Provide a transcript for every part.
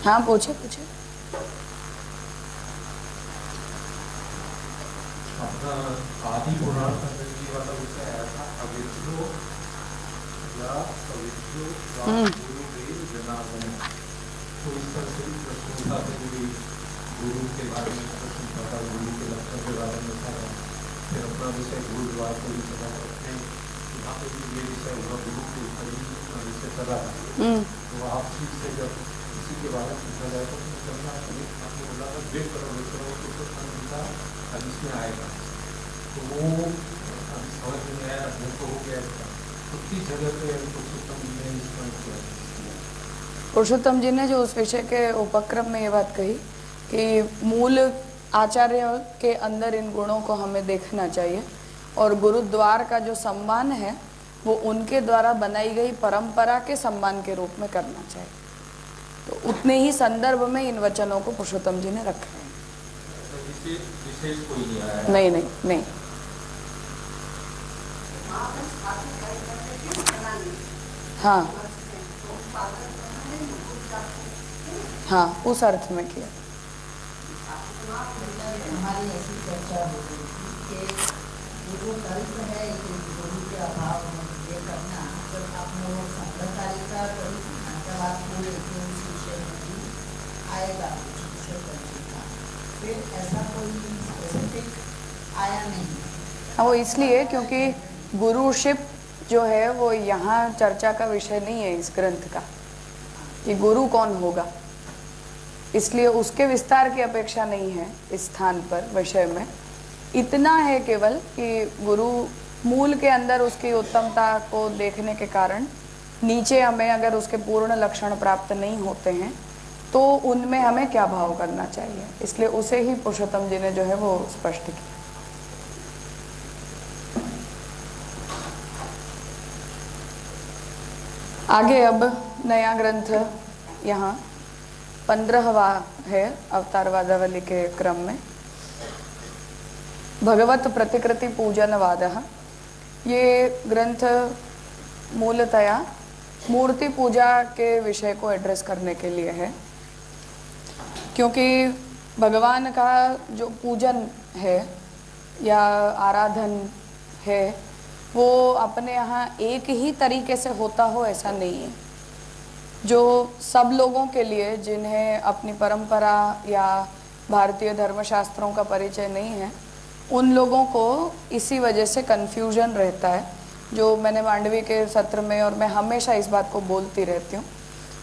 हाँ पूछे पूछे। अपना आदि पुराण संस्कृति वाला विषय आया था अविद्यो या अविद्यो गुरुदेव जनार्दन। तो इस पर से प्रश्न उठा था कि गुरु के बारे में प्रश्न उठा था, गुरु के लक्षण के बारे में उठा था। फिर अपना विषय गुरुद्वार को भी चला सकते हैं, यहाँ पे भी ये विषय हुआ, गुरु के ऊपर ही अपना विषय चला है। तो आप ठीक से जब इसी के बारे में पूछा जाए तो चलना आपने बोला था 1.5 करोड़ पुरुषोत्तम गीता अब इसमें आएगा, तो वो अभी समझ में आया, अपने को हो गया इसका। तो किस जगह पे पुरुषोत्तम जी ने इस पॉइंट किया? पुरुषोत्तम जी ने जो उस विषय के उपक्रम में ये बात कही कि मूल आचार्य के अंदर इन गुणों को हमें देखना चाहिए और गुरुद्वार का जो सम्मान है वो उनके द्वारा बनाई गई परंपरा के सम्मान के रूप में करना चाहिए। तो उतने ही संदर्भ में इन वचनों को पुरुषोत्तम जी ने रखे हैं। विशेष कोई नहीं आया? नहीं नहीं नहीं। हाँ हाँ उस अर्थ में किया। हमारी ऐसी चर्चा हो रही थी कि जो कल्प है कि गुरु के अभाव में ये करना, जब आपने वो संप्रदायिका करी जब आपको उस विषय में भी आएगा फिर ऐसा कोई स्पेसिफिक आया नहीं। हाँ वो इसलिए क्योंकि गुरुशिप जो है वो यहाँ चर्चा का विषय नहीं है इस ग्रंथ का, कि गुरु कौन होगा, इसलिए उसके विस्तार की अपेक्षा नहीं है इस स्थान पर विषय में। इतना है केवल कि गुरु मूल के अंदर उसकी उत्तमता को देखने के कारण नीचे हमें अगर उसके पूर्ण लक्षण प्राप्त नहीं होते हैं तो उनमें हमें क्या भाव करना चाहिए, इसलिए उसे ही पुरुषोत्तम जी ने जो है वो स्पष्ट किया। आगे अब नया ग्रंथ यहाँ 15वां है अवतारवादावली के क्रम में, भगवत प्रतिकृति पूजनवादः। ये ग्रंथ मूलतया मूर्ति पूजा के विषय को एड्रेस करने के लिए है, क्योंकि भगवान का जो पूजन है या आराधन है वो अपने यहाँ एक ही तरीके से होता हो ऐसा नहीं है। जो सब लोगों के लिए जिन्हें अपनी परंपरा या भारतीय धर्मशास्त्रों का परिचय नहीं है उन लोगों को इसी वजह से कन्फ्यूजन रहता है। जो मैंने मांडवी के सत्र में और मैं हमेशा इस बात को बोलती रहती हूँ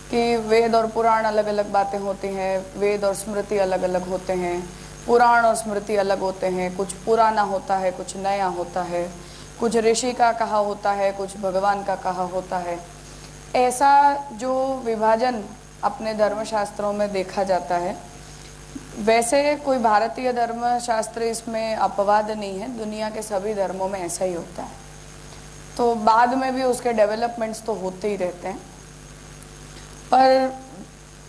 कि वेद और पुराण अलग अलग बातें होती हैं, वेद और स्मृति अलग अलग होते हैं, पुराण और स्मृति अलग होते हैं, कुछ पुराना होता है कुछ नया होता है, कुछ ऋषि का कहा होता है कुछ भगवान का कहा होता है। ऐसा जो विभाजन अपने धर्मशास्त्रों में देखा जाता है, वैसे कोई भारतीय धर्मशास्त्र इसमें अपवाद नहीं है, दुनिया के सभी धर्मों में ऐसा ही होता है। तो बाद में भी उसके डेवलपमेंट्स तो होते ही रहते हैं, पर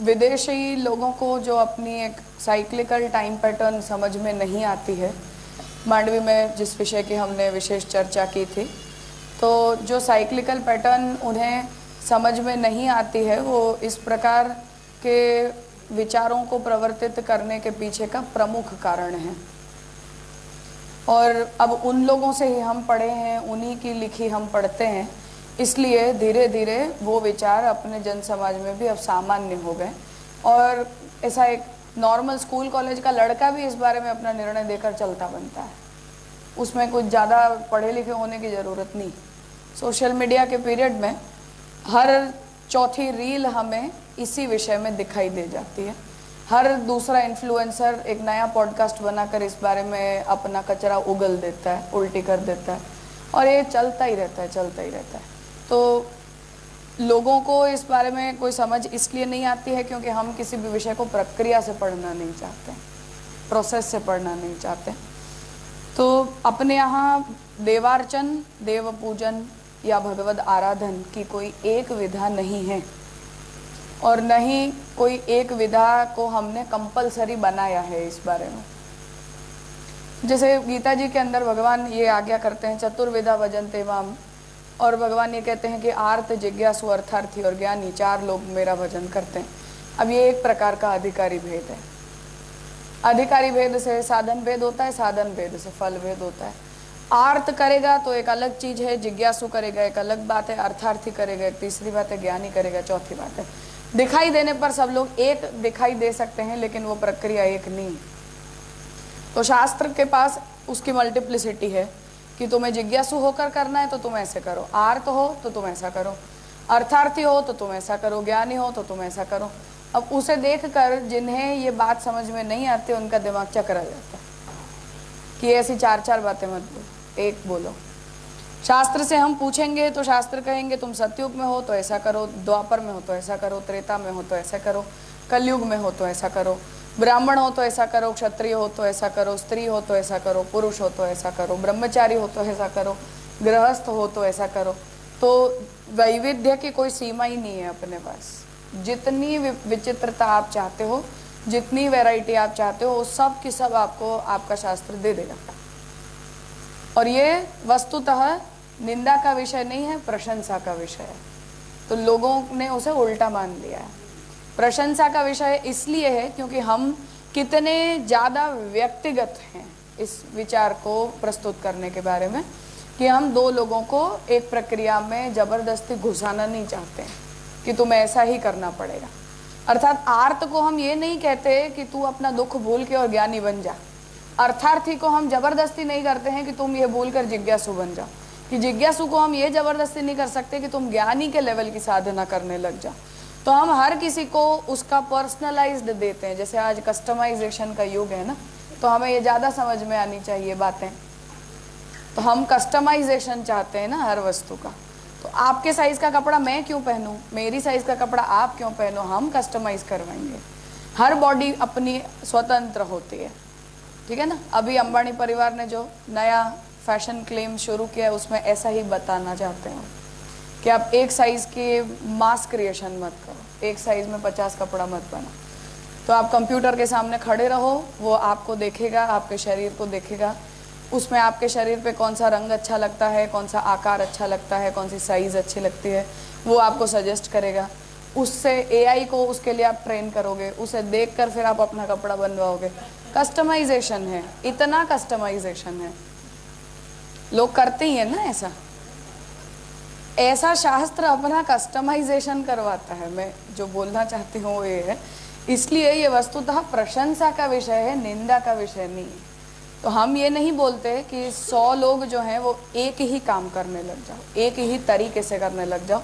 विदेशी लोगों को जो अपनी एक साइक्लिकल टाइम पैटर्न समझ में नहीं आती है, मांडवी में जिस विषय की हमने विशेष चर्चा की थी, तो जो साइक्लिकल पैटर्न उन्हें समझ में नहीं आती है वो इस प्रकार के विचारों को प्रवर्तित करने के पीछे का प्रमुख कारण है। और अब उन लोगों से ही हम पढ़े हैं, उन्हीं की लिखी हम पढ़ते हैं, इसलिए धीरे धीरे वो विचार अपने जन समाज में भी अब सामान्य हो गए। और ऐसा एक नॉर्मल स्कूल कॉलेज का लड़का भी इस बारे में अपना निर्णय देकर चलता बनता है, उसमें कुछ ज़्यादा पढ़े लिखे होने की ज़रूरत नहीं। सोशल मीडिया के पीरियड में हर चौथी रील हमें इसी विषय में दिखाई दे जाती है। हर दूसरा इन्फ्लुएंसर एक नया पॉडकास्ट बनाकर इस बारे में अपना कचरा उगल देता है, उल्टी कर देता है, और ये चलता ही रहता है चलता ही रहता है। तो लोगों को इस बारे में कोई समझ इसलिए नहीं आती है क्योंकि हम किसी भी विषय को प्रक्रिया से पढ़ना नहीं चाहते, प्रोसेस से पढ़ना नहीं चाहते। तो अपने यहाँ देवार्चन, देव पूजन या भगवद आराधन की कोई एक विधा नहीं है, और न ही कोई एक विधा को हमने कंपलसरी बनाया है इस बारे में। जैसे गीता जी के अंदर भगवान ये आज्ञा करते हैं चतुर्विधा भजन्ते माम, और भगवान ये कहते हैं कि आर्त, जिज्ञासु, अर्थार्थी और ज्ञानी 4 लोग मेरा भजन करते हैं। अब ये एक प्रकार का अधिकारी भेद है। अधिकारी भेद से साधन भेद होता है, साधन भेद से फल भेद होता है। आर्त करेगा तो एक अलग चीज है, जिज्ञासु करेगा एक अलग बात है, अर्थार्थी करेगा एक तीसरी बात है, ज्ञानी करेगा चौथी बात है। दिखाई देने पर सब लोग एक दिखाई दे सकते हैं, लेकिन वो प्रक्रिया एक नहीं। तो शास्त्र के पास उसकी मल्टीप्लिसिटी है कि तुम्हें जिज्ञासु होकर करना है तो तुम ऐसे करो, आर्त हो तो तुम ऐसा करो, अर्थार्थी हो तो तुम ऐसा करो, ज्ञानी हो तो तुम ऐसा करो। अब उसे देखकर जिन्हें ये बात समझ में नहीं आती उनका दिमाग चकरा जाता है कि ऐसी 4 बातें मत बोलो, एक बोलो। शास्त्र से हम पूछेंगे तो शास्त्र कहेंगे तुम सतयुग में हो तो ऐसा करो, द्वापर में हो तो ऐसा करो, त्रेता में हो तो ऐसा करो, कलयुग में हो तो ऐसा करो, ब्राह्मण हो तो ऐसा करो, क्षत्रिय हो तो ऐसा करो, स्त्री हो तो ऐसा करो, पुरुष हो तो ऐसा करो, ब्रह्मचारी हो तो ऐसा करो, गृहस्थ हो तो ऐसा करो। तो वैविध्य की कोई सीमा ही नहीं है अपने पास। जितनी विचित्रता आप चाहते हो, जितनी वैरायटी आप चाहते हो, सब की सब आपको आपका शास्त्र दे देगा। और ये वस्तुतः निंदा का विषय नहीं है, प्रशंसा का विषय है। तो लोगों ने उसे उल्टा मान लिया है। प्रशंसा का विषय इसलिए है क्योंकि हम कितने ज़्यादा व्यक्तिगत हैं इस विचार को प्रस्तुत करने के बारे में, कि हम 2 लोगों को एक प्रक्रिया में ज़बरदस्ती घुसाना नहीं चाहते हैं कि तुम्हें ऐसा ही करना पड़ेगा। अर्थात आर्त को हम ये नहीं कहते कि तू अपना दुख भूल के और ज्ञानी बन जा। अर्थार्थी को हम जबरदस्ती नहीं करते हैं कि तुम ये भूल कर जिज्ञासु बन जाओ। कि जिज्ञासु को हम ये जबरदस्ती नहीं कर सकते कि तुम ज्ञानी के लेवल की साधना करने लग जाओ। तो हम हर किसी को उसका पर्सनलाइज्ड देते हैं। जैसे आज कस्टमाइजेशन का युग है ना, तो हमें ये ज़्यादा समझ में आनी चाहिए बातें। तो हम कस्टमाइजेशन चाहते हैं ना हर वस्तु का। तो आपके साइज़ का कपड़ा मैं क्यों पहनूं, मेरी साइज़ का कपड़ा आप क्यों पहनो, हम कस्टमाइज करवाएंगे। हर बॉडी अपनी स्वतंत्र होती है, ठीक है ना। अभी अंबानी परिवार ने जो नया फैशन क्लेम शुरू किया है उसमें ऐसा ही बताना चाहते हैं कि आप एक साइज़ के मास क्रिएशन मत करो, एक साइज़ में 50 कपड़ा मत बनाओ। तो आप कंप्यूटर के सामने खड़े रहो, वो आपको देखेगा, आपके शरीर को देखेगा, उसमें आपके शरीर पे कौन सा रंग अच्छा लगता है, कौन सा आकार अच्छा लगता है, कौन सी साइज़ अच्छी लगती है, वो आपको सजेस्ट करेगा। उससे एआई को उसके लिए आप ट्रेन करोगे, उसे देखकर फिर आप अपना कपड़ा बनवाओगे। कस्टमाइजेशन है, इतना कस्टमाइजेशन है, लोग करते ही है ना ऐसा। ऐसा शास्त्र अपना कस्टमाइजेशन करवाता है। मैं जो बोलना चाहती हूँ वो ये है, इसलिए ये वस्तुतः प्रशंसा का विषय है, निंदा का विषय नहीं है। तो हम ये नहीं बोलते कि 100 लोग जो हैं वो एक ही काम करने लग जाओ, एक ही तरीके से करने लग जाओ,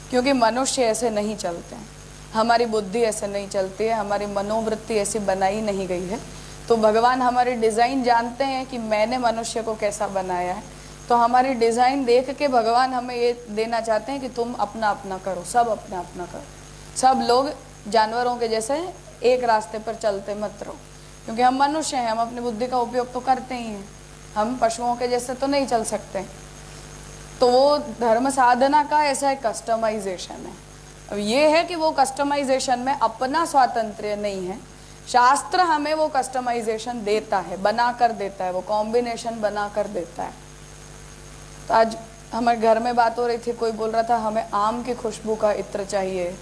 क्योंकि मनुष्य ऐसे नहीं चलते हैं, हमारी बुद्धि ऐसे नहीं चलती है, हमारी मनोवृत्ति ऐसी बनाई नहीं गई है। तो भगवान हमारी डिज़ाइन जानते हैं कि मैंने मनुष्य को कैसा बनाया है। तो हमारी डिज़ाइन देख के भगवान हमें ये देना चाहते हैं कि तुम अपना अपना करो, सब अपना अपना करो। सब लोग जानवरों के जैसे एक रास्ते पर चलते मत रहो, क्योंकि हम मनुष्य हैं, हम अपनी बुद्धि का उपयोग तो करते ही हैं, हम पशुओं के जैसे तो नहीं चल सकते। तो वो धर्म साधना का ऐसा एक कस्टमाइजेशन है। अब ये है कि वो कस्टमाइजेशन में अपना स्वातंत्र्य नहीं है, शास्त्र हमें वो कस्टमाइजेशन देता है, बना कर देता है, वो कॉम्बिनेशन बना कर देता है। तो आज हमारे घर में बात हो रही थी, कोई बोल रहा था हमें आम की खुशबू का इत्र चाहिए,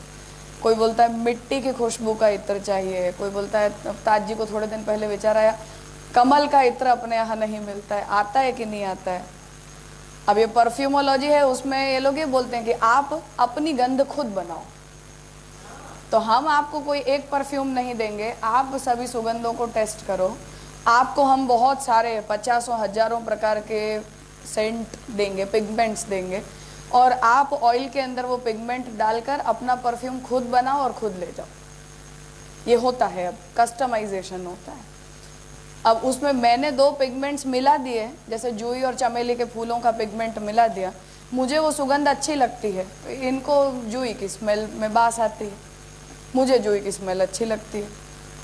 कोई बोलता है मिट्टी की खुशबू का इत्र चाहिए, कोई बोलता है, ताज जी को थोड़े दिन पहले विचार आया कमल का इत्र अपने यहाँ नहीं मिलता है, आता है कि नहीं आता है। अब ये परफ्यूमोलॉजी है, उसमें ये लोग ये बोलते हैं कि आप अपनी गंध खुद बनाओ। तो हम आपको कोई एक परफ्यूम नहीं देंगे, आप सभी सुगंधों को टेस्ट करो। आपको हम बहुत सारे 50 हज़ारों प्रकार के सेंट देंगे, पिगमेंट्स देंगे, और आप ऑयल के अंदर वो पिगमेंट डालकर अपना परफ्यूम खुद बनाओ और खुद ले जाओ। ये होता है, अब कस्टमाइजेशन होता है। अब उसमें मैंने 2 पिगमेंट्स मिला दिए, जैसे जूही और चमेली के फूलों का पिगमेंट मिला दिया, मुझे वो सुगंध अच्छी लगती है, तो इनको जूही की स्मेल में बास आती है, मुझे जूही की स्मेल अच्छी लगती है।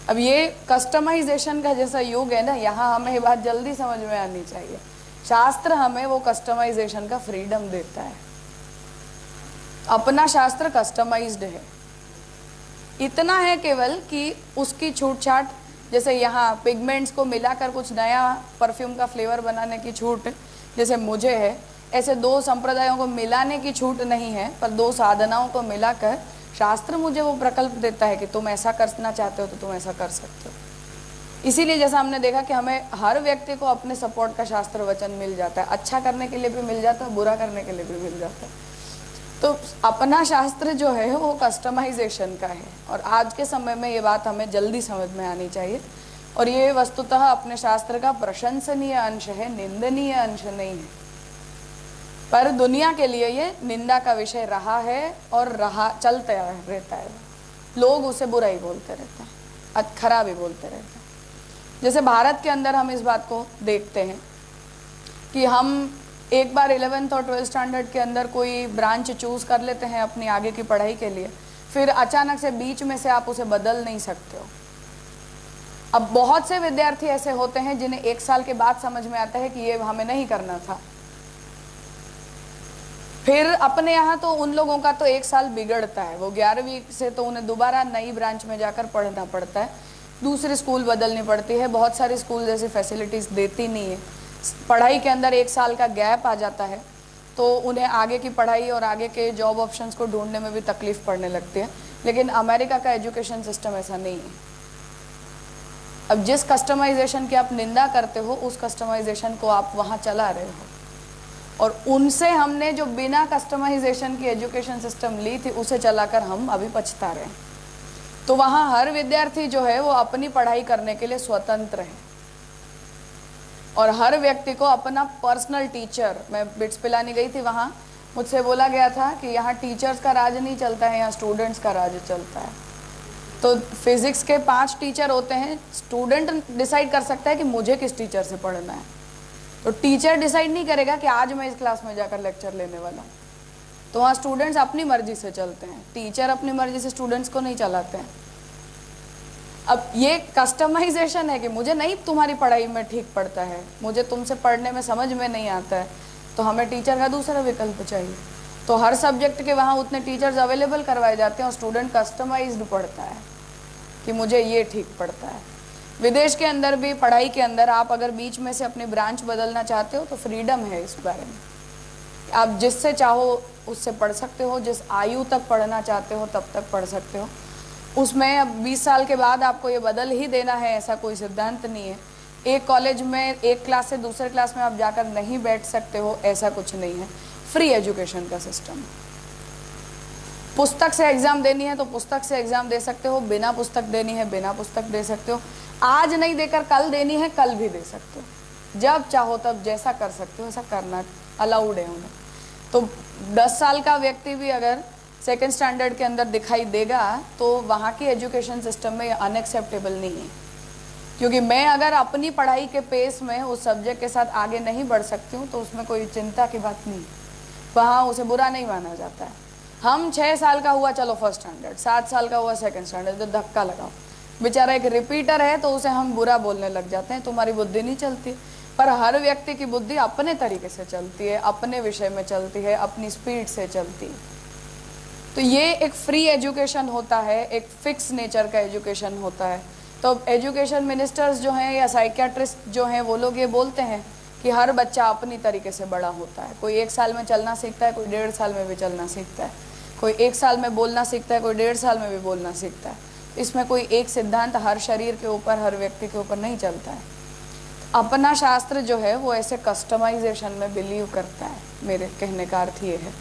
अब ये कस्टमाइजेशन का जैसा युग है ना, यहाँ हमें ये बात जल्दी समझ में आनी चाहिए। शास्त्र हमें वो कस्टमाइजेशन का फ्रीडम देता है, अपना शास्त्र कस्टमाइज्ड है। इतना है केवल कि उसकी छूट छाट, जैसे यहाँ पिगमेंट्स को मिलाकर कुछ नया परफ्यूम का फ्लेवर बनाने की छूट जैसे मुझे है, ऐसे दो संप्रदायों को मिलाने की छूट नहीं है, पर दो साधनाओं को मिलाकर शास्त्र मुझे वो प्रकल्प देता है कि तुम ऐसा करना चाहते हो तो तुम ऐसा कर सकते हो। इसीलिए जैसा हमने देखा कि हमें हर व्यक्ति को अपने सपोर्ट का शास्त्र वचन मिल जाता है, अच्छा करने के लिए भी मिल जाता है, बुरा करने के लिए भी मिल जाता है। तो अपना शास्त्र जो है वो कस्टमाइजेशन का है, और आज के समय में ये बात हमें जल्दी समझ में आनी चाहिए। और ये वस्तुतः अपने शास्त्र का प्रशंसनीय अंश है, निंदनीय अंश नहीं है। पर दुनिया के लिए ये निंदा का विषय रहा है और रहा चलता रहता है। लोग उसे बुरा ही बोलते रहते हैं, खराब ही बोलते रहते हैं। जैसे भारत के अंदर हम इस बात को देखते हैं कि हम एक बार 11th और 12th स्टैंडर्ड के अंदर कोई ब्रांच चूज कर लेते हैं अपनी आगे की पढ़ाई के लिए, फिर अचानक से बीच में से आप उसे बदल नहीं सकते हो। अब बहुत से विद्यार्थी ऐसे होते हैं जिन्हें 1 साल के बाद समझ में आता है कि ये हमें नहीं करना था। फिर अपने यहाँ तो उन लोगों का तो 1 साल बिगड़ता है, वो 11वीं से तो उन्हें दोबारा नई ब्रांच में जाकर पढ़ना पड़ता है, दूसरी स्कूल बदलनी पड़ती है। बहुत सारी स्कूल जैसी फैसिलिटीज़ देती नहीं है, पढ़ाई के अंदर 1 साल का गैप आ जाता है, तो उन्हें आगे की पढ़ाई और आगे के जॉब ऑप्शंस को ढूंढने में भी तकलीफ पड़ने लगती है। लेकिन अमेरिका का एजुकेशन सिस्टम ऐसा नहीं है। अब जिस कस्टमाइजेशन की आप निंदा करते हो, उस कस्टमाइजेशन को आप वहाँ चला रहे हो, और उनसे हमने जो बिना कस्टमाइजेशन की एजुकेशन सिस्टम ली थी उसे चलाकर हम अभी पछता रहे हैं। तो वहाँ हर विद्यार्थी जो है वो अपनी पढ़ाई करने के लिए स्वतंत्र है, और हर व्यक्ति को अपना पर्सनल टीचर, मैं बिट्स पिलानी गई थी, वहाँ मुझसे बोला गया था कि यहाँ टीचर्स का राज नहीं चलता है, यहाँ स्टूडेंट्स का राज चलता है। तो फिजिक्स के 5 टीचर होते हैं, स्टूडेंट डिसाइड कर सकता है कि मुझे किस टीचर से पढ़ना है। तो टीचर डिसाइड नहीं करेगा कि आज मैं इस क्लास में जाकर लेक्चर लेने वाला हूँ। तो वहाँ स्टूडेंट्स अपनी मर्जी से चलते हैं, टीचर अपनी मर्जी से स्टूडेंट्स को नहीं चलाते हैं। अब ये कस्टमाइजेशन है कि मुझे नहीं तुम्हारी पढ़ाई में ठीक पड़ता है, मुझे तुमसे पढ़ने में समझ में नहीं आता है, तो हमें टीचर का दूसरा विकल्प चाहिए। तो हर सब्जेक्ट के वहाँ उतने टीचर्स अवेलेबल करवाए जाते हैं, और स्टूडेंट कस्टमाइज्ड पढ़ता है कि मुझे ये ठीक पड़ता है। विदेश के अंदर भी पढ़ाई के अंदर आप अगर बीच में से अपनी ब्रांच बदलना चाहते हो तो फ्रीडम है इस बारे में, आप जिससे चाहो उससे पढ़ सकते हो, जिस आयु तक पढ़ना चाहते हो तब तक पढ़ सकते हो। उसमें अब 20 साल के बाद आपको ये बदल ही देना है ऐसा कोई सिद्धांत नहीं है। एक कॉलेज में एक क्लास से दूसरे क्लास में आप जाकर नहीं बैठ सकते हो, ऐसा कुछ नहीं है। फ्री एजुकेशन का सिस्टम, पुस्तक से एग्जाम देनी है तो पुस्तक से एग्जाम दे सकते हो, बिना पुस्तक देनी है बिना पुस्तक दे सकते हो, आज नहीं देकर कल देनी है कल भी दे सकते हो, जब चाहो तब जैसा कर सकते हो, ऐसा करना अलाउड है उन्हें। तो 10 साल का व्यक्ति भी अगर 2nd स्टैंडर्ड के अंदर दिखाई देगा तो वहाँ की एजुकेशन सिस्टम में अनएक्सेप्टेबल नहीं है, क्योंकि मैं अगर अपनी पढ़ाई के पेस में उस सब्जेक्ट के साथ आगे नहीं बढ़ सकती हूँ तो उसमें कोई चिंता की बात नहीं, वहाँ उसे बुरा नहीं माना जाता है। हम 6 साल का हुआ चलो 1st स्टैंडर्ड, 7 साल का हुआ 2nd स्टैंडर्ड, तो धक्का लगाओ, बेचारा एक रिपीटर है तो उसे हम बुरा बोलने लग जाते हैं, तुम्हारी बुद्धि नहीं चलती। पर हर व्यक्ति की बुद्धि अपने तरीके से चलती है, अपने विषय में चलती है, अपनी स्पीड से चलती है। तो ये एक फ्री एजुकेशन होता है, एक फिक्स नेचर का एजुकेशन होता है। तो एजुकेशन मिनिस्टर्स जो हैं या साइकियाट्रिस्ट जो हैं वो लोग ये बोलते हैं कि हर बच्चा अपनी तरीके से बड़ा होता है। कोई 1 साल में चलना सीखता है, कोई 1.5 साल में भी चलना सीखता है, कोई 1 साल में बोलना सीखता है, कोई 1.5 साल में भी बोलना सीखता है। इसमें कोई एक सिद्धांत हर शरीर के ऊपर, हर व्यक्ति के ऊपर नहीं चलता है। अपना शास्त्र जो है वो ऐसे कस्टमाइजेशन में बिलीव करता है, मेरे कहने का अर्थ ये है।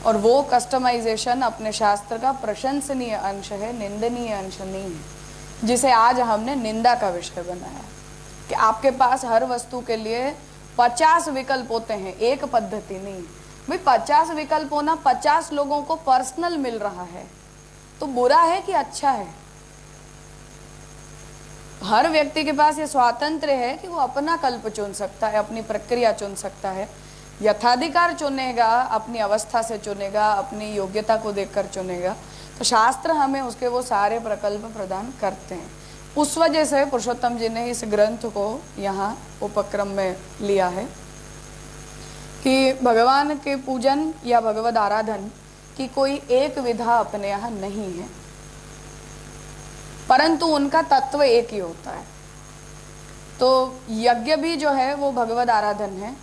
और वो कस्टमाइजेशन अपने शास्त्र का प्रशंसनीय अंश है, निंदनीय अंश नहीं है, जिसे आज हमने निंदा का विषय बनाया कि आपके पास हर वस्तु के लिए 50 विकल्प होते हैं, एक पद्धति नहीं। भाई 50 विकल्प होना 50 लोगों को पर्सनल मिल रहा है तो बुरा है कि अच्छा है? हर व्यक्ति के पास ये स्वातंत्र्य है कि वो अपना कल्प चुन सकता है, अपनी प्रक्रिया चुन सकता है, यथाधिकार चुनेगा, अपनी अवस्था से चुनेगा, अपनी योग्यता को देखकर चुनेगा। तो शास्त्र हमें उसके वो सारे प्रकल्प प्रदान करते हैं। उस वजह से पुरुषोत्तम जी ने इस ग्रंथ को यहाँ उपक्रम में लिया है कि भगवान के पूजन या भगवद आराधन की कोई एक विधा अपने यहाँ नहीं है, परंतु उनका तत्व एक ही होता है। तो यज्ञ भी जो है वो भगवद आराधन है,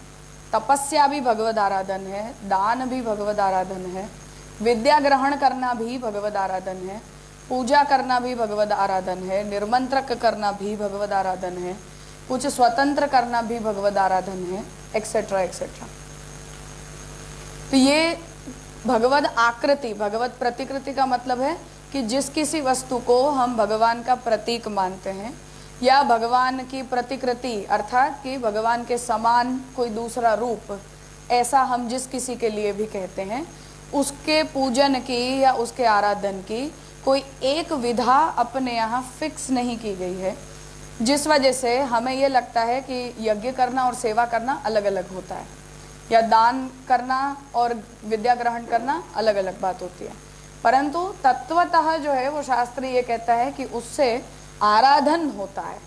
तपस्या भी भगवद आराधन है, दान भी भगवद आराधन है, विद्या ग्रहण करना भी भगवद आराधन है, पूजा करना भी भगवद आराधन है, निर्मंत्रक करना भी भगवद आराधन है, कुछ स्वतंत्र करना भी भगवद आराधन है, एक्सेट्रा एक्सेट्रा। तो ये भगवद आकृति, भगवत प्रतिकृति का मतलब है कि जिस किसी वस्तु को हम भगवान का प्रतीक मानते हैं या भगवान की प्रतिकृति अर्थात कि भगवान के समान कोई दूसरा रूप, ऐसा हम जिस किसी के लिए भी कहते हैं, उसके पूजन की या उसके आराधन की कोई एक विधा अपने यहाँ फिक्स नहीं की गई है, जिस वजह से हमें ये लगता है कि यज्ञ करना और सेवा करना अलग अलग होता है, या दान करना और विद्या ग्रहण करना अलग अलग बात होती है। परंतु तत्वतः जो है वो शास्त्र ये कहता है कि उससे आराधन होता है।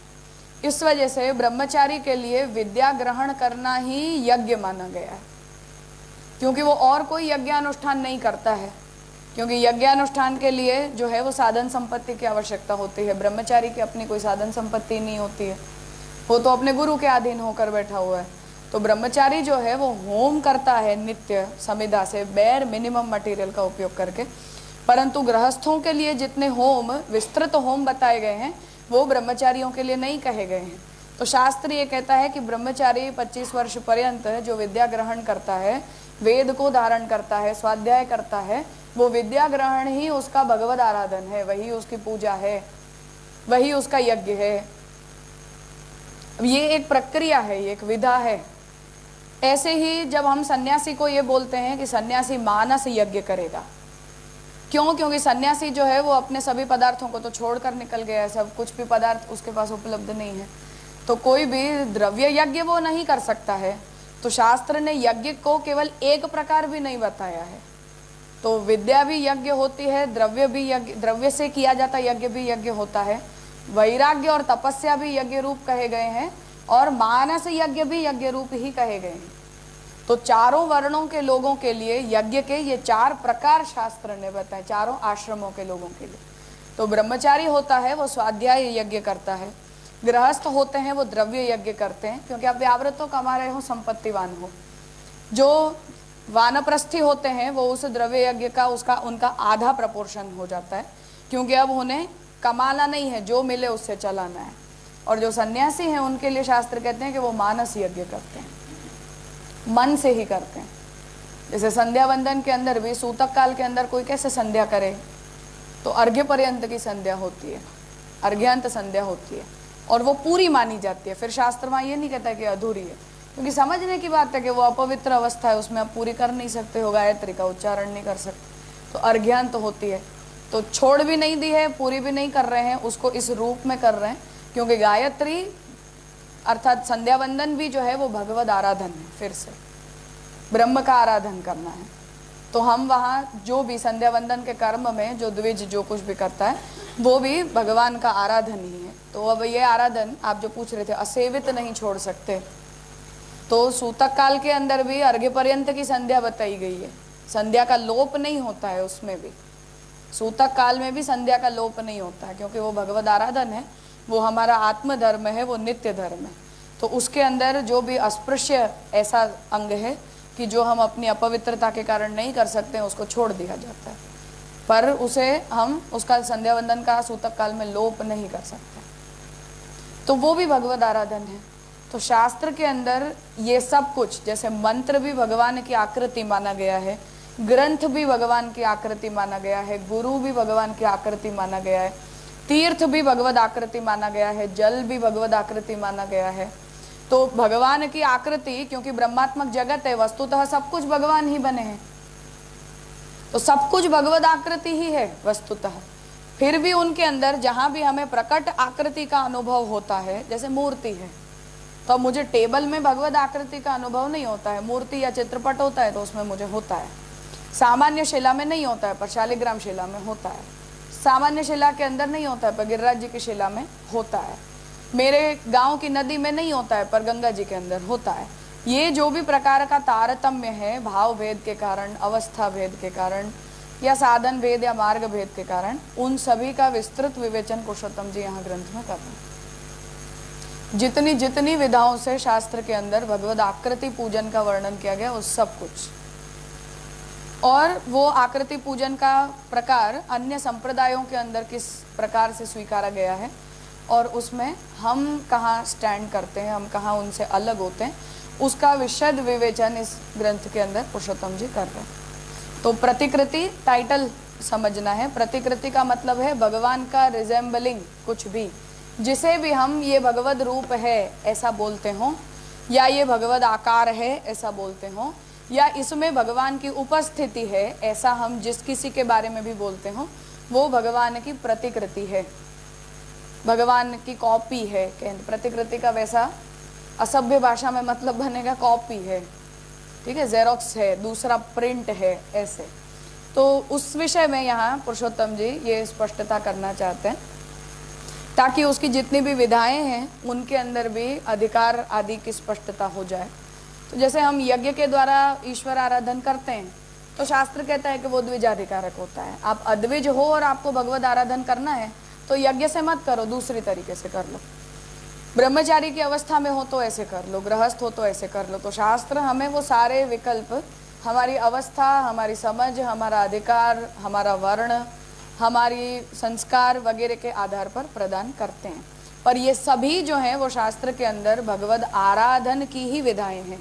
इस वजह से ब्रह्मचारी के लिए विद्या ग्रहण करना ही यज्ञ माना गया है, क्योंकि वो और कोई यज्ञानुष्ठान नहीं करता है, क्योंकि यज्ञानुष्ठान के लिए जो है वो साधन संपत्ति की आवश्यकता होती है। ब्रह्मचारी की अपनी कोई साधन संपत्ति नहीं होती है, वो तो अपने गुरु के अधीन होकर बैठा हुआ है। तो ब्रह्मचारी जो है वो होम करता है नित्य समिधा से, बेर मिनिमम मटेरियल का उपयोग करके। परंतु गृहस्थों के लिए जितने होम, विस्तृत होम बताए गए हैं, वो ब्रह्मचारियों के लिए नहीं कहे गए हैं। तो शास्त्र ये कहता है कि ब्रह्मचारी 25 वर्ष पर्यंत जो विद्या ग्रहण करता है, वेद को धारण करता है, स्वाध्याय करता है, वो विद्या ग्रहण ही उसका भगवद आराधन है, वही उसकी पूजा है, वही उसका यज्ञ है। ये एक प्रक्रिया है, ये एक विधा है। ऐसे ही जब हम सन्यासी को ये बोलते हैं कि सन्यासी मानस यज्ञ करेगा, क्यों? क्योंकि सन्यासी जो है वो अपने सभी पदार्थों को तो छोड़कर निकल गया है, सब कुछ भी पदार्थ उसके पास उपलब्ध नहीं है, तो कोई भी द्रव्य यज्ञ वो नहीं कर सकता है। तो शास्त्र ने यज्ञ को केवल एक प्रकार भी नहीं बताया है। तो विद्या भी यज्ञ होती है, द्रव्य भी यज्ञ, द्रव्य से किया जाता यज्ञ भी यज्ञ होता है, वैराग्य और तपस्या भी यज्ञ रूप कहे गए हैं, और मानस यज्ञ भी यज्ञ रूप ही कहे गए हैं। तो चारों वर्णों के लोगों के लिए यज्ञ के ये 4 प्रकार शास्त्र ने बताए, चारों आश्रमों के लोगों के लिए। तो ब्रह्मचारी होता है वो स्वाध्याय यज्ञ करता है, गृहस्थ होते हैं वो द्रव्य यज्ञ करते हैं, क्योंकि आप व्यावृत हो, कमा रहे हो, संपत्तिवान हो। जो वानप्रस्थी होते हैं वो उस द्रव्य यज्ञ का उनका आधा प्रपोर्शन हो जाता है, क्योंकि अब उन्हें कमाना नहीं है, जो मिले उससे चलाना है। और जो सन्यासी हैं उनके लिए शास्त्र कहते हैं कि वो मानस यज्ञ करते हैं, मन से ही करते हैं। जैसे संध्या वंदन के अंदर भी सूतक काल के अंदर कोई कैसे संध्या करे, तो अर्घ्य पर्यंत की संध्या होती है, अर्घ्यांत संध्या होती है, और वो पूरी मानी जाती है। फिर शास्त्र वहाँ ये नहीं कहता कि अधूरी है, क्योंकि समझने की बात है कि वो अपवित्र अवस्था है, उसमें आप पूरी कर नहीं सकते हो, गायत्री का उच्चारण नहीं कर सकते, तो अर्घ्यांत होती है। तो छोड़ भी नहीं दी है, पूरी भी नहीं कर रहे हैं, उसको इस रूप में कर रहे हैं, क्योंकि गायत्री अर्थात संध्या वंदन भी जो है वो भगवद आराधन है, फिर से ब्रह्म का आराधन करना है। तो हम वहाँ जो भी संध्या वंदन के कर्म में जो द्विज जो कुछ भी करता है वो भी भगवान का आराधन ही है। तो अब ये आराधन आप जो पूछ रहे थे, असेवित नहीं छोड़ सकते, तो सूतक काल के अंदर भी अर्घ्य पर्यंत की संध्या बताई गई है, संध्या का लोप नहीं होता है उसमें भी, सूतक काल में भी संध्या का लोप नहीं होता है, क्योंकि वो भगवद आराधन है, वो हमारा आत्म धर्म है, वो नित्य धर्म है। तो उसके अंदर जो भी अस्पृश्य ऐसा अंग है कि जो हम अपनी अपवित्रता के कारण नहीं कर सकते हैं, उसको छोड़ दिया जाता है, पर उसे हम उसका संध्या वंदन का सूतक काल में लोप नहीं कर सकते, तो वो भी भगवद आराधन है। तो शास्त्र के अंदर ये सब कुछ, जैसे मंत्र भी भगवान की आकृति माना गया है, ग्रंथ भी भगवान की आकृति माना गया है, गुरु भी भगवान की आकृति माना गया है, तीर्थ भी भगवद आकृति माना गया है, जल भी भगवद आकृति माना गया है। तो भगवान की आकृति, क्योंकि ब्रह्मात्मक जगत है, वस्तुतः सब कुछ भगवान ही बने हैं, तो सब कुछ भगवद आकृति ही है वस्तुतः। फिर भी उनके अंदर जहाँ भी हमें प्रकट आकृति का अनुभव होता है, जैसे मूर्ति है, तो मुझे टेबल में भगवद आकृति का अनुभव नहीं होता है, मूर्ति या चित्रपट होता है तो उसमें मुझे होता है। सामान्य शिला में नहीं होता है, पर शालिग्राम शिला में होता है। सामान्य शिला के अंदर नहीं होता है, पर गिरिराज जी की शिला में होता है। मेरे गांव की नदी में नहीं होता है, पर गंगा जी के अंदर होता है। ये जो भी प्रकार का तारतम्य है, भाव भेद के कारण, अवस्था भेद के कारण, या साधन भेद या मार्ग भेद के कारण, उन सभी का विस्तृत विवेचन पुरुषोत्तम जी यहाँ ग्रंथ में कर रहे हैं। जितनी जितनी विधाओं से शास्त्र के अंदर भगवद आकृति पूजन का वर्णन किया गया उस सब कुछ, और वो आकृति पूजन का प्रकार अन्य संप्रदायों के अंदर किस प्रकार से स्वीकारा गया है और उसमें हम कहाँ स्टैंड करते हैं, हम कहाँ उनसे अलग होते हैं, उसका विशद विवेचन इस ग्रंथ के अंदर पुरुषोत्तम जी कर रहे हैं। तो प्रतिकृति टाइटल समझना है। प्रतिकृति का मतलब है भगवान का रिजेंबलिंग, कुछ भी जिसे भी हम ये भगवद रूप है ऐसा बोलते हों, या ये भगवद आकार है ऐसा बोलते हों, या इसमें भगवान की उपस्थिति है ऐसा हम जिस किसी के बारे में भी बोलते हों, वो भगवान की प्रतिकृति है, भगवान की कॉपी है। प्रतिकृति का वैसा असभ्य भाषा में मतलब बनेगा कॉपी है, ठीक है, जेरोक्स है, दूसरा प्रिंट है, ऐसे। तो उस विषय में यहाँ पुरुषोत्तम जी ये स्पष्टता करना चाहते हैं ताकि उसकी जितनी भी विधाएं हैं उनके अंदर भी अधिकार आदि की स्पष्टता हो जाए। तो जैसे हम यज्ञ के द्वारा ईश्वर आराधन करते हैं तो शास्त्र कहता है कि वो द्विजाधिकारक होता है। आप अद्विज हो और आपको भगवद आराधन करना है तो यज्ञ से मत करो, दूसरी तरीके से कर लो। ब्रह्मचारी की अवस्था में हो तो ऐसे कर लो, गृहस्थ हो तो ऐसे कर लो। तो शास्त्र हमें वो सारे विकल्प हमारी अवस्था, हमारी समझ, हमारा अधिकार, हमारा वर्ण, हमारी संस्कार वगैरह के आधार पर प्रदान करते हैं। पर ये सभी जो हैं वो शास्त्र के अंदर भगवद आराधन की ही विधाएं हैं।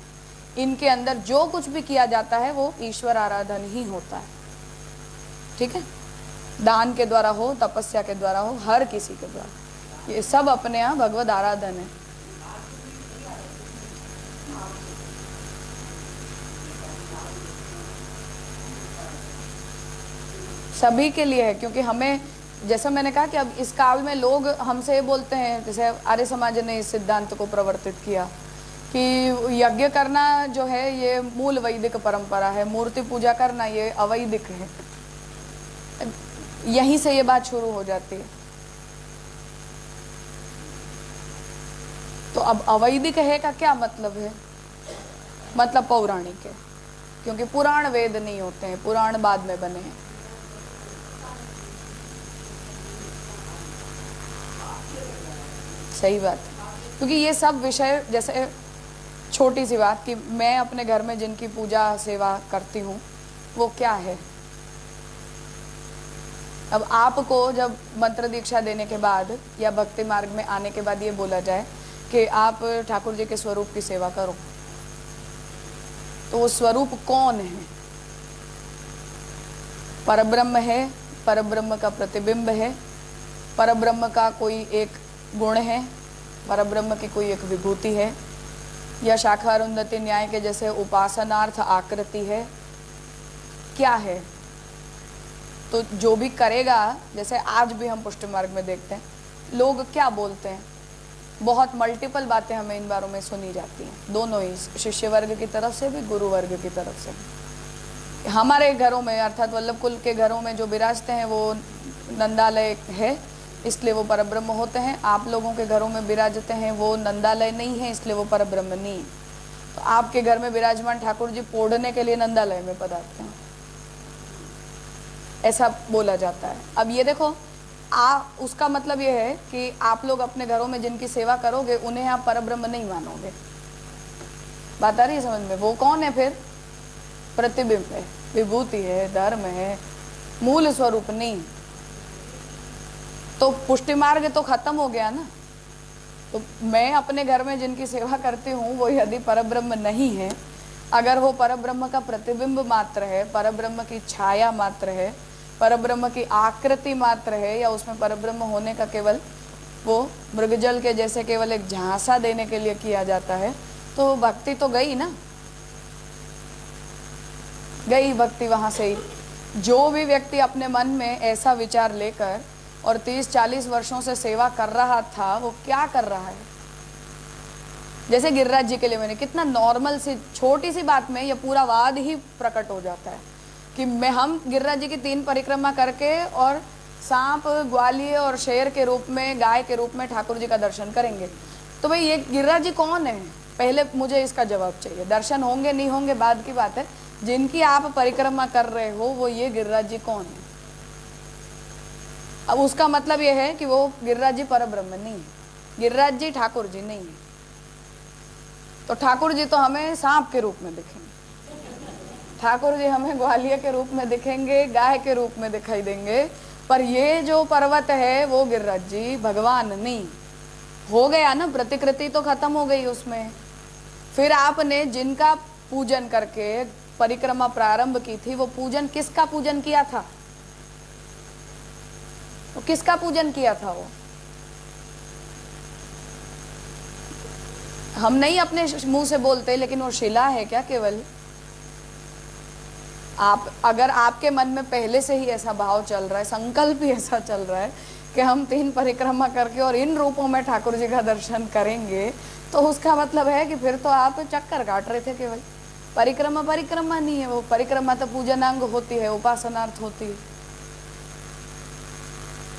इनके अंदर जो कुछ भी किया जाता है वो ईश्वर आराधन ही होता है, ठीक है। दान के द्वारा हो, तपस्या के द्वारा हो, हर किसी के द्वारा, ये सब अपने यहाँ भगवद आराधन है। सभी के लिए है, क्योंकि हमें, जैसा मैंने कहा कि अब इस काल में लोग हमसे ये बोलते हैं, जैसे आर्य समाज ने इस सिद्धांत को प्रवर्तित किया कि यज्ञ करना जो है ये मूल वैदिक परंपरा है, मूर्ति पूजा करना ये अवैदिक है। यहीं से ये बात शुरू हो जाती है। तो अब अवैदिक है का क्या मतलब है? मतलब पौराणिक है, क्योंकि पुराण वेद नहीं होते हैं, पुराण बाद में बने हैं। सही बात है, क्योंकि ये सब विषय, जैसे छोटी सी बात कि मैं अपने घर में जिनकी पूजा सेवा करती हूँ वो क्या है। अब आपको जब मंत्र दीक्षा देने के बाद या भक्ति मार्ग में आने के बाद ये बोला जाए कि आप ठाकुर जी के स्वरूप की सेवा करो, तो वो स्वरूप कौन है? परब्रह्म है, परब्रह्म का प्रतिबिंब है, परब्रह्म का कोई एक गुण है, परब्रह्म की कोई एक विभूति है, या शाखा अरुंधति न्याय के जैसे उपासनार्थ आकृति है, क्या है? तो जो भी करेगा, जैसे आज भी हम पुष्टि मार्ग में देखते हैं लोग क्या बोलते हैं, बहुत मल्टीपल बातें हमें इन बारों में सुनी जाती हैं, दोनों ही, शिष्य वर्ग की तरफ से भी, गुरु वर्ग की तरफ से। हमारे घरों में अर्थात वल्लभ कुल के घरों में जो विराजते हैं वो नंदालय है इसलिए वो परब्रह्म होते हैं। आप लोगों के घरों में विराजते हैं वो नंदालय नहीं है इसलिए वो परब्रह्म नहीं है। तो आपके घर में विराजमान ठाकुर जी पोढ़ने के लिए नंदालय में पधारते हैं, ऐसा बोला जाता है। अब ये देखो, उसका मतलब ये है कि आप लोग अपने घरों में जिनकी सेवा करोगे उन्हें आप परब्रह्म नहीं मानोगे। बात आ रही है समझ में? वो कौन है फिर? प्रतिबिंब है, विभूति है, धर्म है, मूल स्वरूप नहीं। तो पुष्टि मार्ग तो खत्म हो गया ना। तो मैं अपने घर में जिनकी सेवा करती हूँ वो यदि परब्रह्म नहीं है, अगर वो परब्रह्म का प्रतिबिंब मात्र है, परब्रह्म की छाया मात्र है, परब्रह्म की आकृति मात्र है, या उसमें परब्रह्म होने का केवल वो मृगजल के जैसे केवल एक झांसा देने के लिए किया जाता है, तो भक्ति तो गई ना, गई भक्ति वहां से ही। जो भी व्यक्ति अपने मन में ऐसा विचार लेकर और 30-40 वर्षों से सेवा कर रहा था वो क्या कर रहा है? जैसे गिरिराज जी के लिए मैंने कितना नॉर्मल सी छोटी सी बात में ये पूरा वाद ही प्रकट हो जाता है कि हम गिरिराज जी की 3 परिक्रमा करके और सांप, ग्वालिये और शेर के रूप में, गाय के रूप में ठाकुर जी का दर्शन करेंगे। तो भाई ये गिरिराज जी कौन है? पहले मुझे इसका जवाब चाहिए। दर्शन होंगे नहीं होंगे बाद की बात है, जिनकी आप परिक्रमा कर रहे हो वो ये गिरिराज जी कौन है? अब उसका मतलब ये है कि वो गिरिराज जी परब्रह्म नहीं है। गिरिराज जी ठाकुर जी नहीं है। तो ठाकुर जी तो हमें सांप के रूप में दिखेंगे, ठाकुर जी हमें ग्वालियर के रूप में दिखेंगे, गाय के रूप में दिखाई देंगे, पर ये जो पर्वत है वो गिरिराज जी भगवान नहीं। हो गया ना, प्रतिकृति तो खत्म हो गई उसमें। फिर आपने जिनका पूजन करके परिक्रमा प्रारंभ की थी, वो पूजन किसका पूजन किया था? वो किसका पूजन किया था? वो हम नहीं अपने मुंह से बोलते, लेकिन वो शिला है क्या केवल? आप अगर आपके मन में पहले से ही ऐसा भाव चल रहा है, संकल्प ही ऐसा चल रहा है कि हम 3 परिक्रमा करके और इन रूपों में ठाकुर जी का दर्शन करेंगे, तो उसका मतलब है कि फिर तो आप चक्कर काट रहे थे केवल। परिक्रमा परिक्रमा नहीं है, वो परिक्रमा तो पूजनांग होती है, उपासनार्थ होती है।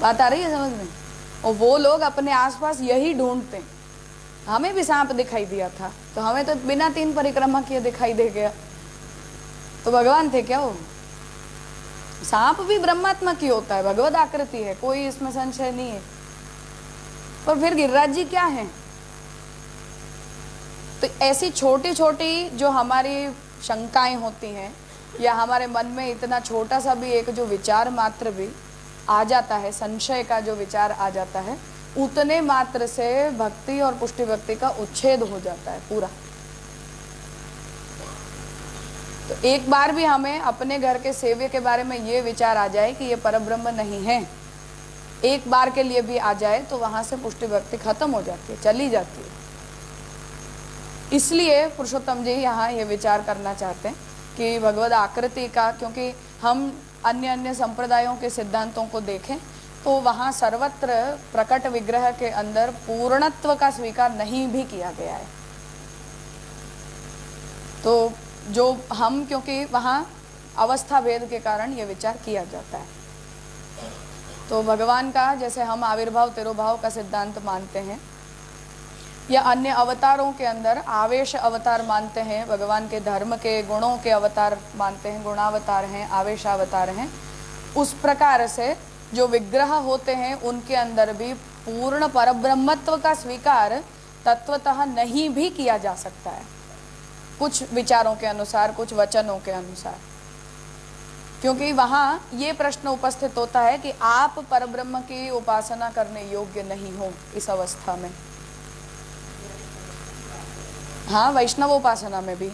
बात आ रही है समझ में? और वो लोग अपने आसपास यही ढूंढते हैं। हमें भी सांप दिखाई दिया था, तो हमें तो बिना 3 परिक्रमा किए दिखाई दे गया, तो भगवान थे क्या वो? सांप भी ब्रह्मात्मा की होता है, भगवद आकृति है, कोई इसमें संशय नहीं है। पर फिर गिरिराज जी क्या हैं? तो ऐसी छोटी छोटी जो हमारी शंकाएं होती हैं, या हमारे मन में इतना छोटा सा भी एक जो विचार मात्र भी आ जाता है, संशय का जो विचार आ जाता है, उतने मात्र से भक्ति और पुष्टि भक्ति का उच्छेद हो जाता है पूरा। तो एक बार भी हमें अपने घर के सेव्य के बारे में ये विचार आ जाए कि ये परब्रह्म नहीं है, एक बार के लिए भी आ जाए, तो वहां से पुष्टि भक्ति खत्म हो जाती है, चली जाती है। इसलिए पुरुषोत्तम जी यहाँ ये विचार करना चाहते हैं कि भगवद आकृति का, क्योंकि हम अन्य अन्य संप्रदायों के सिद्धांतों को देखें तो वहाँ सर्वत्र प्रकट विग्रह के अंदर पूर्णत्व का स्वीकार नहीं भी किया गया है। तो जो हम, क्योंकि वहाँ अवस्था भेद के कारण ये विचार किया जाता है। तो भगवान का जैसे हम आविर्भाव तिरोभाव का सिद्धांत मानते हैं, या अन्य अवतारों के अंदर आवेश अवतार मानते हैं, भगवान के धर्म के गुणों के अवतार मानते हैं, गुणावतार हैं, आवेशावतार हैं, उस प्रकार से जो विग्रह होते हैं उनके अंदर भी पूर्ण परब्रह्मत्व का स्वीकार तत्वतः नहीं भी किया जा सकता है, कुछ विचारों के अनुसार, कुछ वचनों के अनुसार। क्योंकि वहाँ ये प्रश्न उपस्थित होता है कि आप परब्रह्म की उपासना करने योग्य नहीं हो इस अवस्था में। हाँ, वैष्णव उपासना में भी,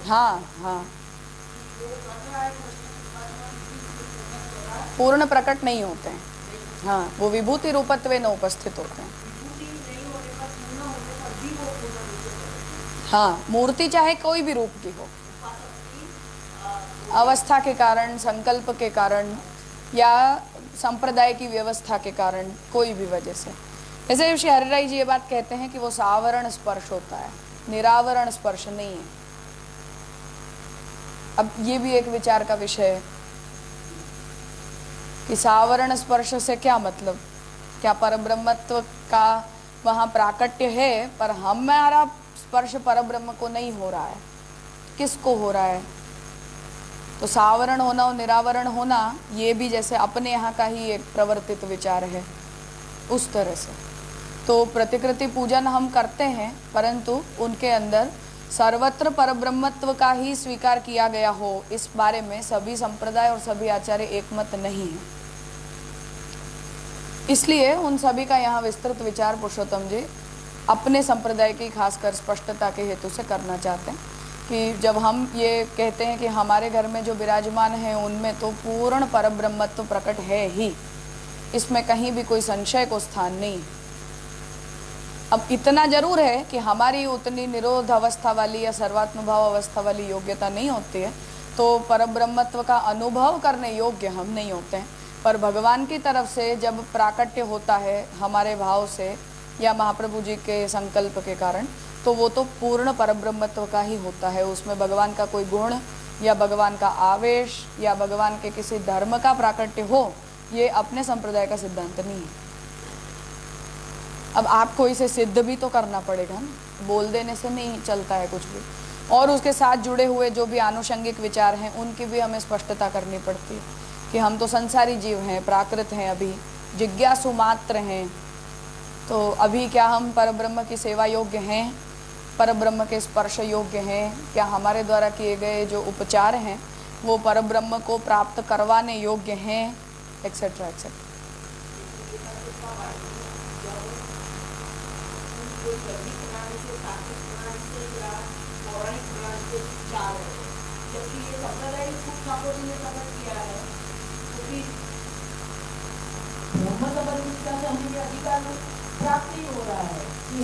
हाँ हाँ, पूर्ण प्रकट नहीं होते हैं। हाँ, वो विभूति रूपत्वे न उपस्थित होते हैं। हाँ, मूर्ति चाहे कोई भी रूप की हो, अवस्था के कारण, संकल्प के कारण, या संप्रदाय की व्यवस्था के कारण, कोई भी वजह से। जैसे श्री हरिराय जी ये बात कहते हैं कि वो सावरण स्पर्श होता है, निरावरण स्पर्श नहीं है। अब ये भी एक विचार का विषय है कि सावरण स्पर्श से क्या मतलब, क्या परब्रह्मत्व का वहाँ प्राकट्य है, पर हमारा स्पर्श परब्रह्म को नहीं हो रहा है, किसको हो रहा है? तो सावरण होना और निरावरण होना, ये भी जैसे अपने यहाँ का ही एक प्रवर्तित विचार है, उस तरह से। तो प्रतिकृति पूजन हम करते हैं, परंतु उनके अंदर सर्वत्र परब्रह्मत्व का ही स्वीकार किया गया हो, इस बारे में सभी संप्रदाय और सभी आचार्य एकमत नहीं है। इसलिए उन सभी का यहाँ विस्तृत विचार पुरुषोत्तम जी अपने संप्रदाय की खासकर स्पष्टता के हेतु से करना चाहते हैं कि जब हम ये कहते हैं कि हमारे घर में जो विराजमान हैं उनमें तो पूर्ण परब्रह्मत्व प्रकट है ही, इसमें कहीं भी कोई संशय को स्थान नहीं। अब इतना जरूर है कि हमारी उतनी निरोध अवस्था वाली या सर्वात्मभाव अवस्था वाली योग्यता नहीं होती है, तो परब्रह्मत्व का अनुभव करने योग्य हम नहीं होते हैं। पर भगवान की तरफ से जब प्राकट्य होता है हमारे भाव से या महाप्रभु जी के संकल्प के कारण, तो वो तो पूर्ण परब्रह्मत्व का ही होता है। उसमें भगवान का कोई गुण या भगवान का आवेश या भगवान के किसी धर्म का प्राकट्य हो, ये अपने संप्रदाय का सिद्धांत नहीं है। अब आपको इसे सिद्ध भी तो करना पड़ेगा ना, बोल देने से नहीं चलता है कुछ भी। और उसके साथ जुड़े हुए जो भी आनुषंगिक विचार हैं उनकी भी हमें स्पष्टता करनी पड़ती है कि हम तो संसारी जीव हैं, प्राकृत हैं, अभी जिज्ञासु मात्र हैं, तो अभी क्या हम परब्रह्म की सेवा योग्य हैं, परब्रह्म के स्पर्श योग्य हैं? क्या हमारे द्वारा किए गए जो उपचार हैं वो परब्रह्म को प्राप्त करवाने योग्य हैं, एक्सेट्रा एक्सेट्रा।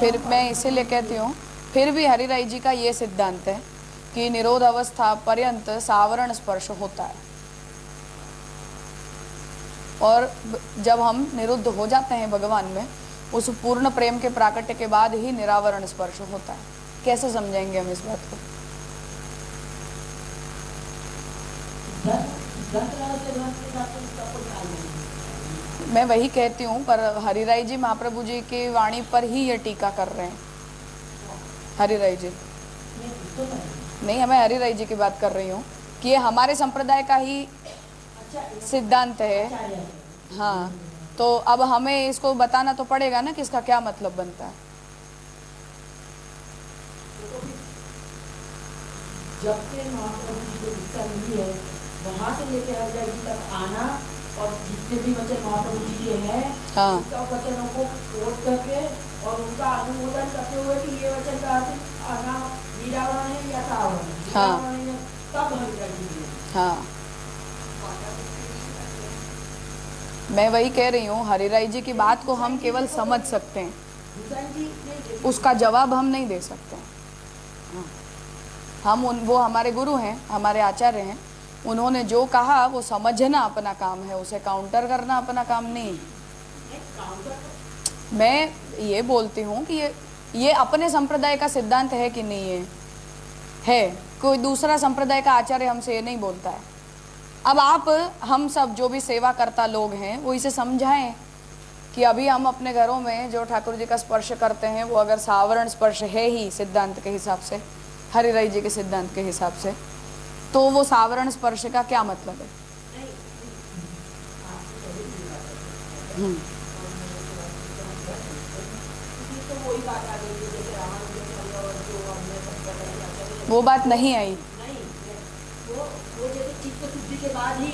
फिर मैं इसीलिए कहती हूँ, फिर भी हरिराई जी का ये सिद्धांत है कि निरोध अवस्था पर्यंत सावरण स्पर्श होता है, और जब हम निरुद्ध हो जाते हैं भगवान में, उस पूर्ण प्रेम के प्राकट्य के बाद ही निरावरण स्पर्श होता है। कैसे समझेंगे हम इस बात को? मैं वही कहती हूँ, पर हरिराई जी महाप्रभु जी की वाणी पर ही ये टीका कर रहे हैं। हरिराई जी नहीं, मैं हरिराई जी की बात कर रही हूँ कि ये हमारे संप्रदाय का ही सिद्धांत है। हाँ, तो अब हमें इसको बताना तो पड़ेगा ना कि इसका क्या मतलब बनता है। जब से महाप्रभु जी को दीक्षा मिली है, वहाँ से लेकर हरिराई जी तक आना, और जितने भी वचन महाप्रभु जी के हैं, हाँ, सब वचनों को कोट करके और उनका अनुमोदन करते हुए कि ये वचन का आना निरावरण है या सावरण है, हाँ, तब हरिराई जी। हाँ, मैं वही कह रही हूँ, हरिराई जी की बात को हम केवल समझ सकते हैं, उसका जवाब हम नहीं दे सकते। हम वो हमारे गुरु हैं, हमारे आचार्य हैं, उन्होंने जो कहा वो समझना अपना काम है, उसे काउंटर करना अपना काम नहीं। मैं ये बोलती हूँ कि ये अपने संप्रदाय का सिद्धांत है कि नहीं है, कोई दूसरा संप्रदाय का आचार्य हमसे ये नहीं बोलता है। अब आप हम सब जो भी सेवा करता लोग हैं वो इसे समझाएं कि अभी हम अपने घरों में जो ठाकुर जी का स्पर्श करते हैं वो अगर सावरण स्पर्श है ही सिद्धांत के हिसाब से, हरिराई जी के सिद्धांत के हिसाब से, तो वो सावरण स्पर्श का क्या मतलब है? वो बात नहीं आई। वो जैसे चित्त शुद्धि के बाद ही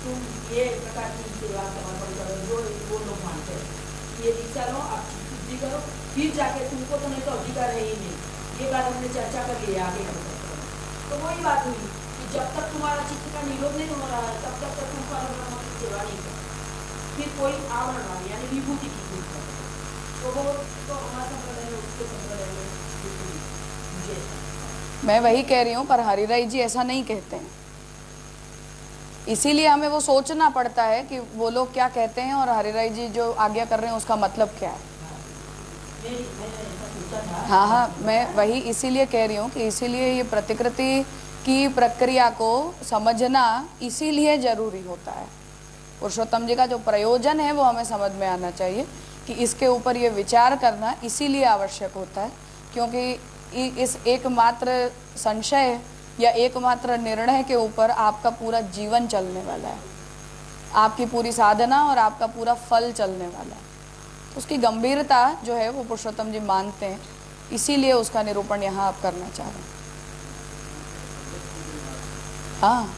तुम ये प्रकार की सेवा समर्पण करो, जो वो लोग मानते हैं। ये दीक्षा लो, आप चित्त शुद्धि करो, फिर जाके तुमको तो नहीं तो अधिकार है ही नहीं। ये बात हमने चर्चा कर ली आगे। तो वही बात हुई कि जब तक तुम्हारा चित्त का निरोध नहीं हो रहा है, तब तक तुम परब्रह्म की सेवा नहीं करो। फिर कोई आवरण वाली यानी विभूति की पूजा करो, तो वो तो हमारा संप्रदाय में, उसके संप्रदाय में मुझे मैं वही कह रही हूँ, पर हरिराई जी ऐसा नहीं कहते हैं। इसीलिए हमें वो सोचना पड़ता है कि वो लोग क्या कहते हैं और हरिराई जी जो आज्ञा कर रहे हैं उसका मतलब क्या है। हाँ हाँ, मैं वही इसीलिए कह रही हूँ कि इसीलिए ये प्रतिकृति की प्रक्रिया को समझना इसीलिए जरूरी होता है। पुरुषोत्तम जी का जो प्रयोजन है वो हमें समझ में आना चाहिए कि इसके ऊपर ये विचार करना इसीलिए आवश्यक होता है, क्योंकि इस एकमात्र संशय या एकमात्र निर्णय के ऊपर आपका पूरा जीवन चलने वाला है, आपकी पूरी साधना और आपका पूरा फल चलने वाला है। उसकी गंभीरता जो है वो पुरुषोत्तम जी मानते हैं, इसीलिए उसका निरूपण यहाँ आप करना चाह रहे हैं। हाँ,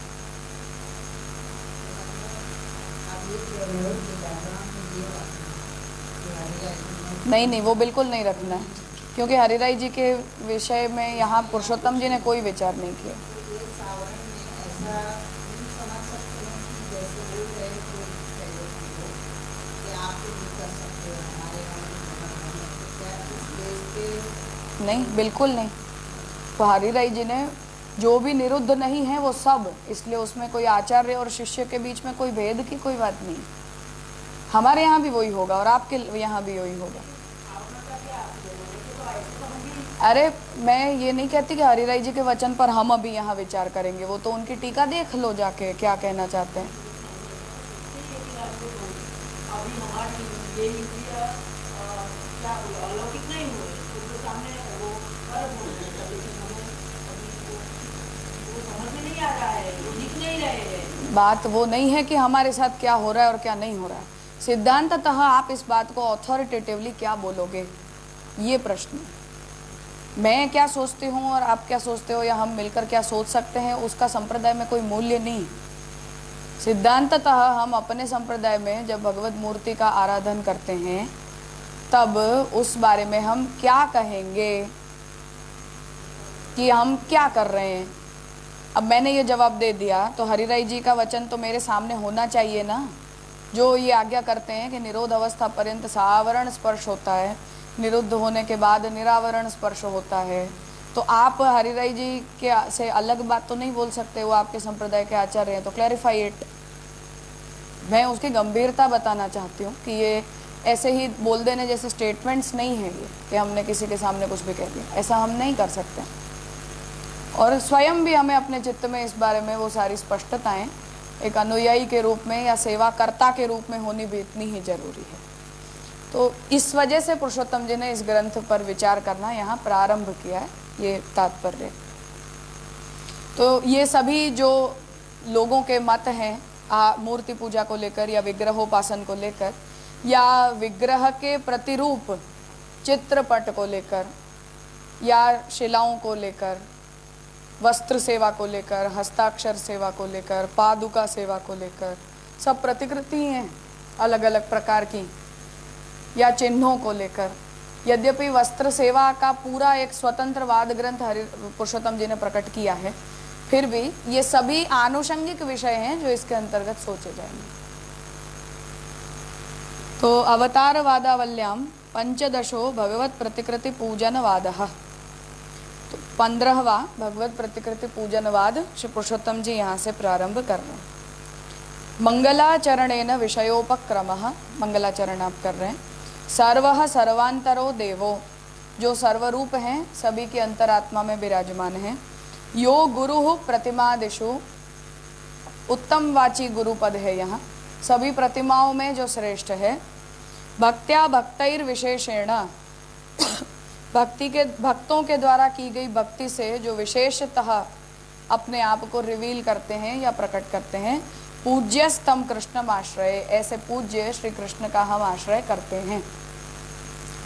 नहीं नहीं, वो बिल्कुल नहीं रखना है, क्योंकि हरिराई जी के विषय में यहाँ पुरुषोत्तम जी ने कोई विचार नहीं किया। नहीं, बिल्कुल नहीं। तो हरिराई जी ने जो भी निरुद्ध नहीं है वो सब, इसलिए उसमें कोई आचार्य और शिष्य के बीच में कोई भेद की कोई बात नहीं। हमारे यहाँ भी वही होगा और आपके यहाँ भी वही होगा। अरे मैं ये नहीं कहती कि हरिराई जी के वचन पर हम अभी यहाँ विचार करेंगे, वो तो उनकी टीका देख लो जाके क्या कहना चाहते हैं। बात वो नहीं है कि हमारे साथ क्या हो रहा है और क्या नहीं हो रहा है। सिद्धांततः आप इस बात को ऑथोरिटेटिवली क्या बोलोगे, ये प्रश्न है। मैं क्या सोचती हूँ और आप क्या सोचते हो या हम मिलकर क्या सोच सकते हैं, उसका संप्रदाय में कोई मूल्य नहीं। सिद्धांततः हम अपने संप्रदाय में जब भगवत मूर्ति का आराधन करते हैं तब उस बारे में हम क्या कहेंगे कि हम क्या कर रहे हैं। अब मैंने ये जवाब दे दिया तो हरिराई जी का वचन तो मेरे सामने होना चाहिए ना, जो ये आज्ञा करते हैं कि निरोध अवस्था पर्यंत सावरण स्पर्श होता है, निरुद्ध होने के बाद निरावरण स्पर्श होता है। तो आप हरिराई जी के से अलग बात तो नहीं बोल सकते, वो आपके संप्रदाय के आचार्य हैं, तो क्लैरिफाई इट। मैं उसकी गंभीरता बताना चाहती हूँ कि ये ऐसे ही बोल देने जैसे स्टेटमेंट्स नहीं है ये कि हमने किसी के सामने कुछ भी कह दिया, ऐसा हम नहीं कर सकते। और स्वयं भी हमें अपने चित्त में इस बारे में वो सारी स्पष्टताएं एक अनुयायी के रूप में या सेवाकर्ता के रूप में होनी भी इतनी ही जरूरी है। तो इस वजह से पुरुषोत्तम जी ने इस ग्रंथ पर विचार करना यहाँ प्रारंभ किया है, ये तात्पर्य। तो ये सभी जो लोगों के मत हैं मूर्ति पूजा को लेकर या विग्रहोपासन को लेकर या विग्रह के प्रतिरूप चित्रपट को लेकर या शिलाओं को लेकर, वस्त्र सेवा को लेकर, हस्ताक्षर सेवा को लेकर, पादुका सेवा को लेकर, सब प्रतिकृति हैं अलग अलग प्रकार की, या चिन्हों को लेकर। यद्यपि वस्त्र सेवा का पूरा एक स्वतंत्र वाद ग्रंथ पुरुषोत्तम जी ने प्रकट किया है, फिर भी ये सभी आनुषंगिक विषय हैं जो इसके अंतर्गत सोचे जाएंगे। तो अवतारवादावल्याम पंचदशो भगवत प्रतिकृति पूजनवादः, तो 15वां भगवत प्रतिकृति पूजनवाद श्री पुरुषोत्तम जी यहाँ से प्रारंभ कर रहे हैं। मंगलाचरणेन विषयोपक्रमः, मंगलाचरण आप कर रहे हैं। सर्वः सर्वांतरो देवो, जो सर्वरूप हैं, सभी की अंतरात्मा में विराजमान है। यो गुरु प्रतिमादिषु, उत्तम वाची गुरुपद है यहाँ, सभी प्रतिमाओं में जो श्रेष्ठ है। भक्त्या भक्तैर विशेषेण, भक्ति के भक्तों के द्वारा की गई भक्ति से जो विशेषतः अपने आप को रिवील करते हैं या प्रकट करते हैं। पूज्यस्तम कृष्णम आश्रय, ऐसे पूज्य श्री कृष्ण का हम आश्रय करते हैं।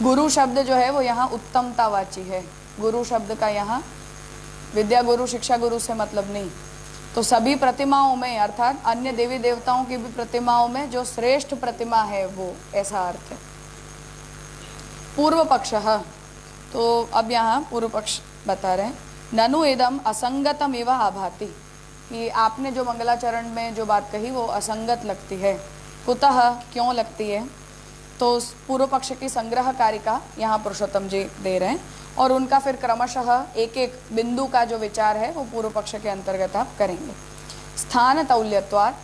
गुरु शब्द जो है वो यहाँ उत्तमतावाची है। गुरु शब्द का यहाँ विद्या गुरु शिक्षा गुरु से मतलब नहीं। तो सभी प्रतिमाओं में अर्थात अन्य देवी देवताओं की भी प्रतिमाओं में जो श्रेष्ठ प्रतिमा है वो, ऐसा अर्थ है। पूर्व पक्ष, तो अब यहाँ पूर्व पक्ष बता रहे हैं। ननु इदम असंगतम इव आभाति, कि आपने जो मंगलाचरण में जो बात कही वो असंगत लगती है। कुतः, क्यों लगती है? तो पूर्व पक्ष की संग्रह कारिका यहाँ पुरुषोत्तम जी दे रहे हैं और उनका फिर क्रमशः एक एक बिंदु का जो विचार है वो पूर्व पक्ष के अंतर्गत आप करेंगे। स्थान तौल्यत्वात्,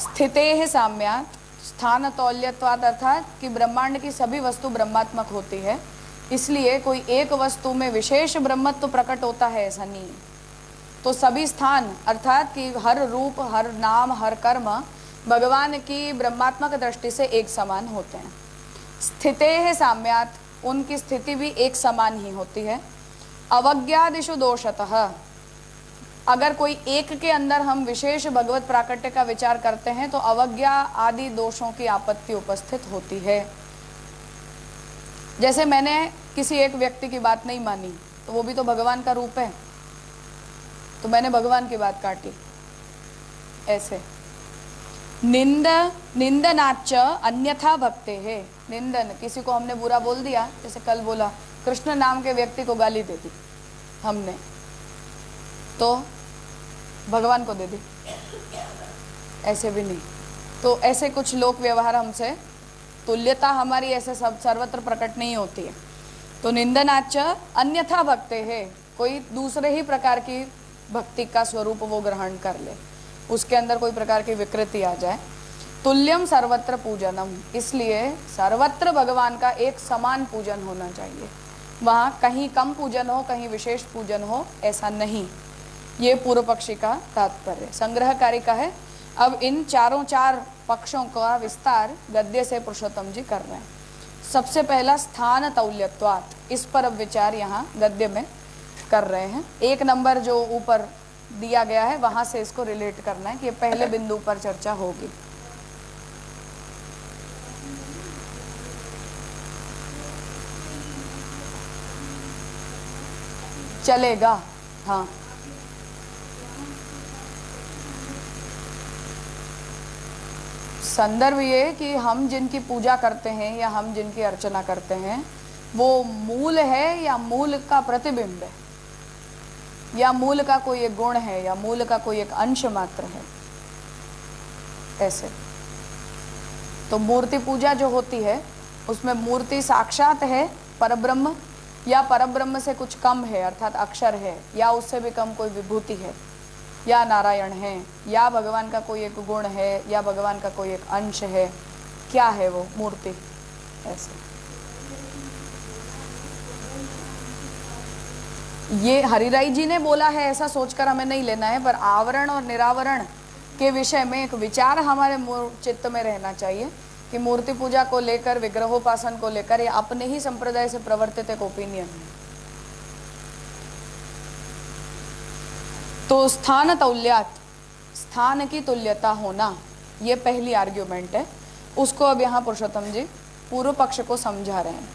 स्थितेः साम्यात्, स्थान तौल्यत्वात् अर्थात कि ब्रह्मांड की सभी वस्तु ब्रह्मात्मक होती है, इसलिए कोई एक वस्तु में विशेष ब्रह्मत्व प्रकट होता है ऐसा नहीं है। तो सभी स्थान अर्थात कि हर रूप, हर नाम, हर कर्म भगवान की ब्रह्मात्मक दृष्टि से एक समान होते हैं। स्थितेः साम्यात्, उनकी स्थिति भी एक समान ही होती है। अवज्ञादिषु दोषतः, अगर कोई एक के अंदर हम विशेष भगवत प्राकट्य का विचार करते हैं तो अवज्ञा आदि दोषों की आपत्ति उपस्थित होती है। जैसे मैंने किसी एक व्यक्ति की बात नहीं मानी तो वो भी तो भगवान का रूप है, तो मैंने भगवान की बात काटी। ऐसे निंदनाच अन्यथा भक्ते है, निंदन, किसी को हमने बुरा बोल दिया, जैसे कल बोला कृष्ण नाम के व्यक्ति को गाली दे दी हमने, तो भगवान को दे दी, ऐसे भी नहीं। तो ऐसे कुछ लोक व्यवहार हमसे, तुल्यता हमारी ऐसे सब सर्वत्र प्रकट नहीं होती है। तो निंदनाच अन्यथा भक्ते है, कोई दूसरे ही प्रकार की भक्ति का स्वरूप वो ग्रहण कर ले, उसके अंदर कोई प्रकार की विकृति आ जाए। तुल्यम सर्वत्र पूजनम, इसलिए सर्वत्र भगवान का एक समान पूजन होना चाहिए, वहाँ कहीं कम पूजन हो, कहीं विशेष पूजन हो, ऐसा नहीं। ये पूर्व पक्षी का तात्पर्य संग्रह कारिका है। अब इन चार पक्षों का विस्तार गद्य से पुरुषोत्तम जी कर रहे हैं। सबसे पहला स्थान तौल्यत्वात्, इस पर अब विचार यहाँ गद्य में कर रहे हैं। 1 नंबर जो ऊपर दिया गया है वहाँ से इसको रिलेट करना है कि पहले बिंदु पर चर्चा होगी। चलेगा। हाँ, संदर्भ ये कि हम जिनकी पूजा करते हैं या हम जिनकी अर्चना करते हैं वो मूल है या मूल का प्रतिबिंब है, या मूल का कोई एक गुण है, या मूल का कोई एक अंश मात्र है। ऐसे तो मूर्ति पूजा जो होती है उसमें मूर्ति साक्षात है परब्रह्म, या परब्रह्म से कुछ कम है अर्थात अक्षर है, या उससे भी कम कोई विभूति है, या नारायण है, या भगवान का कोई एक गुण है, या भगवान का कोई एक अंश है। क्या है वो मूर्ति? ऐसे ये हरिराई जी ने बोला है, ऐसा सोचकर हमें नहीं लेना है, पर आवरण और निरावरण के विषय में एक विचार हमारे चित्त में रहना चाहिए कि मूर्ति पूजा को लेकर, विग्रहोपासन को लेकर, ये अपने ही संप्रदाय से प्रवर्तित एक ओपिनियन है। तो स्थान तौल्यात, स्थान की तुल्यता होना, ये पहली आर्ग्यूमेंट है। उसको अब यहाँ पुरुषोत्तम जी पूर्व पक्ष को समझा रहे हैं।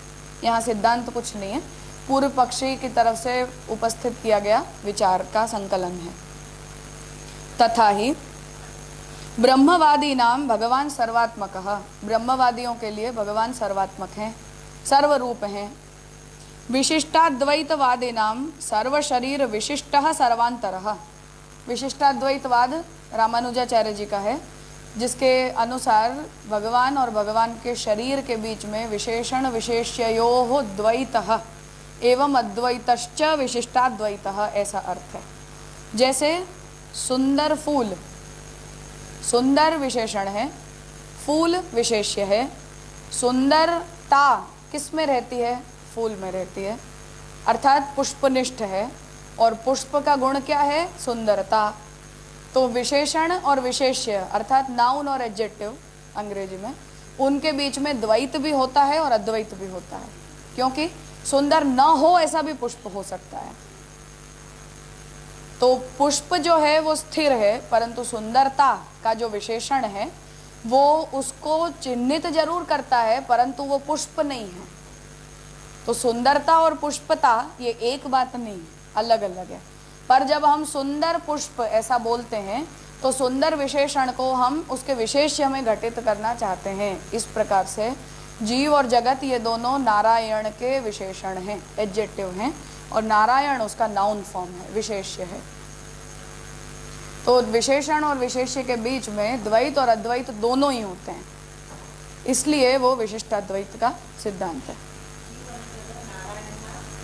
यहाँ सिद्धांत कुछ नहीं है, पूर्व पक्षी की तरफ से उपस्थित किया गया विचार का संकलन है। तथा ही ब्रह्मवादी नाम भगवान सर्वात्मकः, ब्रह्मवादियों के लिए भगवान सर्वात्मक हैं, सर्वरूप हैं। विशिष्टाद्वैतवादी नाम सर्व शरीर विशिष्टः सर्वांतरः, विशिष्टाद्वैतवाद रामानुजाचार्य जी का है, जिसके अनुसार भगवान और भगवान के शरीर के बीच में विशेषण विशेष्ययोः द्वैतः एवं अद्वैतश्च विशिष्टाद्वैतः, ऐसा अर्थ है। जैसे सुंदर फूल, सुंदर विशेषण है, फूल विशेष्य है। सुंदरता किस में रहती है? फूल में रहती है, अर्थात पुष्पनिष्ठ है, और पुष्प का गुण क्या है? सुंदरता। तो विशेषण और विशेष्य अर्थात नाउन और एडजेक्टिव अंग्रेजी में, उनके बीच में द्वैत भी होता है और अद्वैत भी होता है, क्योंकि सुंदर न हो ऐसा भी पुष्प हो सकता है। तो पुष्प जो है वो स्थिर है, परंतु सुंदरता का जो विशेषण है वो उसको चिन्हित जरूर करता है, परंतु वो पुष्प नहीं है। तो सुंदरता और पुष्पता ये एक बात नहीं, अलग अलग है। पर जब हम सुंदर पुष्प ऐसा बोलते हैं तो सुंदर विशेषण को हम उसके विशेष्य में घटित करना चाहते हैं। इस प्रकार से जीव और जगत ये दोनों नारायण के विशेषण हैं, एडजेक्टिव हैं, और नारायण उसका नाउन फॉर्म है, विशेष्य है। तो विशेषण और विशेष्य के बीच में द्वैत और अद्वैत दोनों ही होते हैं, इसलिए वो विशिष्टाद्वैत का सिद्धांत है।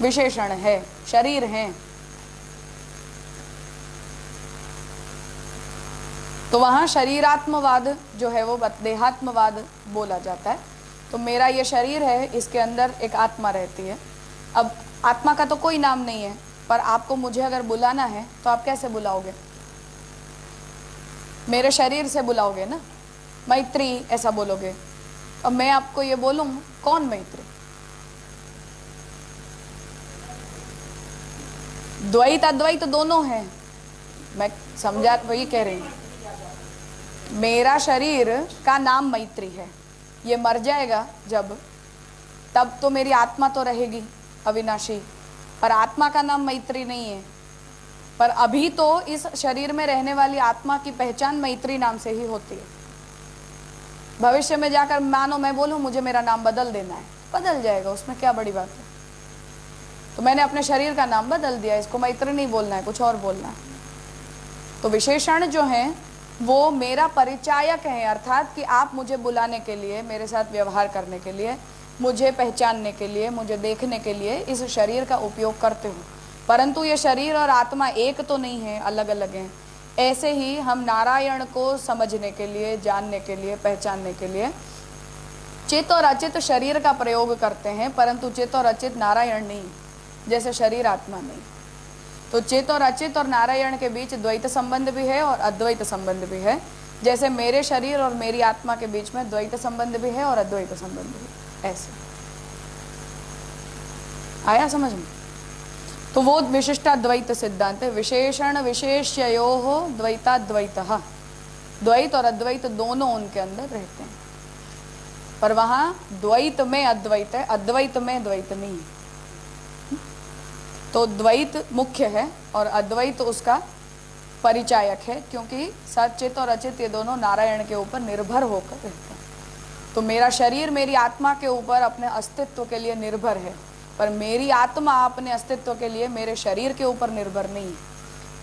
विशेषण है, शरीर है, तो वहाँ शरीरात्मवाद जो है वो देहात्मवाद बोला जाता है। तो मेरा ये शरीर है, इसके अंदर एक आत्मा रहती है। अब आत्मा का तो कोई नाम नहीं है, पर आपको मुझे अगर बुलाना है तो आप कैसे बुलाओगे? मेरे शरीर से बुलाओगे ना, मैत्री ऐसा बोलोगे। अब मैं आपको ये बोलूँ, कौन मैत्री? द्वैत अद्वैत दोनों हैं, मैं समझा वही कह रही हूँ। मेरा शरीर का नाम मैत्री है, ये मर जाएगा जब, तब तो मेरी आत्मा तो रहेगी अविनाशी, पर आत्मा का नाम मैत्री नहीं है। पर अभी तो इस शरीर में रहने वाली आत्मा की पहचान मैत्री नाम से ही होती है। भविष्य में जाकर मानो मैं बोलूँ मुझे मेरा नाम बदल देना है, बदल जाएगा, उसमें क्या बड़ी बात है। तो मैंने अपने शरीर का नाम बदल दिया, इसको मैत्री नहीं बोलना है, कुछ और बोलना है। तो विशेषण जो हैं वो मेरा परिचायक है, अर्थात कि आप मुझे बुलाने के लिए, मेरे साथ व्यवहार करने के लिए, मुझे पहचानने के लिए, मुझे देखने के लिए इस शरीर का उपयोग करते हो। परंतु ये शरीर और आत्मा एक तो नहीं है, अलग अलग हैं। ऐसे ही हम नारायण को समझने के लिए, जानने के लिए, पहचानने के लिए चित्त और अचित शरीर का प्रयोग करते हैं, परंतु चित्त और अचित नारायण नहीं, जैसे शरीर आत्मा नहीं। तो चित्त और अचित और नारायण के बीच द्वैत संबंध भी है और अद्वैत संबंध भी है, जैसे मेरे शरीर और मेरी आत्मा के बीच में द्वैत संबंध भी है और अद्वैत संबंध भी। ऐसे आया समझ में? तो वो विशिष्टाद्वैत सिद्धांत है। विशेषण विशेष्ययोः द्वैताद्वैतः, द्वैत और अद्वैत दोनों उनके अंदर रहते हैं, पर वहाँ द्वैत में अद्वैत है, अद्वैत में द्वैत नहीं है। तो द्वैत मुख्य है और अद्वैत उसका परिचायक है, क्योंकि सचित और अचित ये दोनों नारायण के ऊपर निर्भर होकर रहते हैं। तो मेरा शरीर मेरी आत्मा के ऊपर अपने अस्तित्व के लिए निर्भर है, पर मेरी आत्मा अपने अस्तित्व के लिए मेरे शरीर के ऊपर निर्भर नहीं है।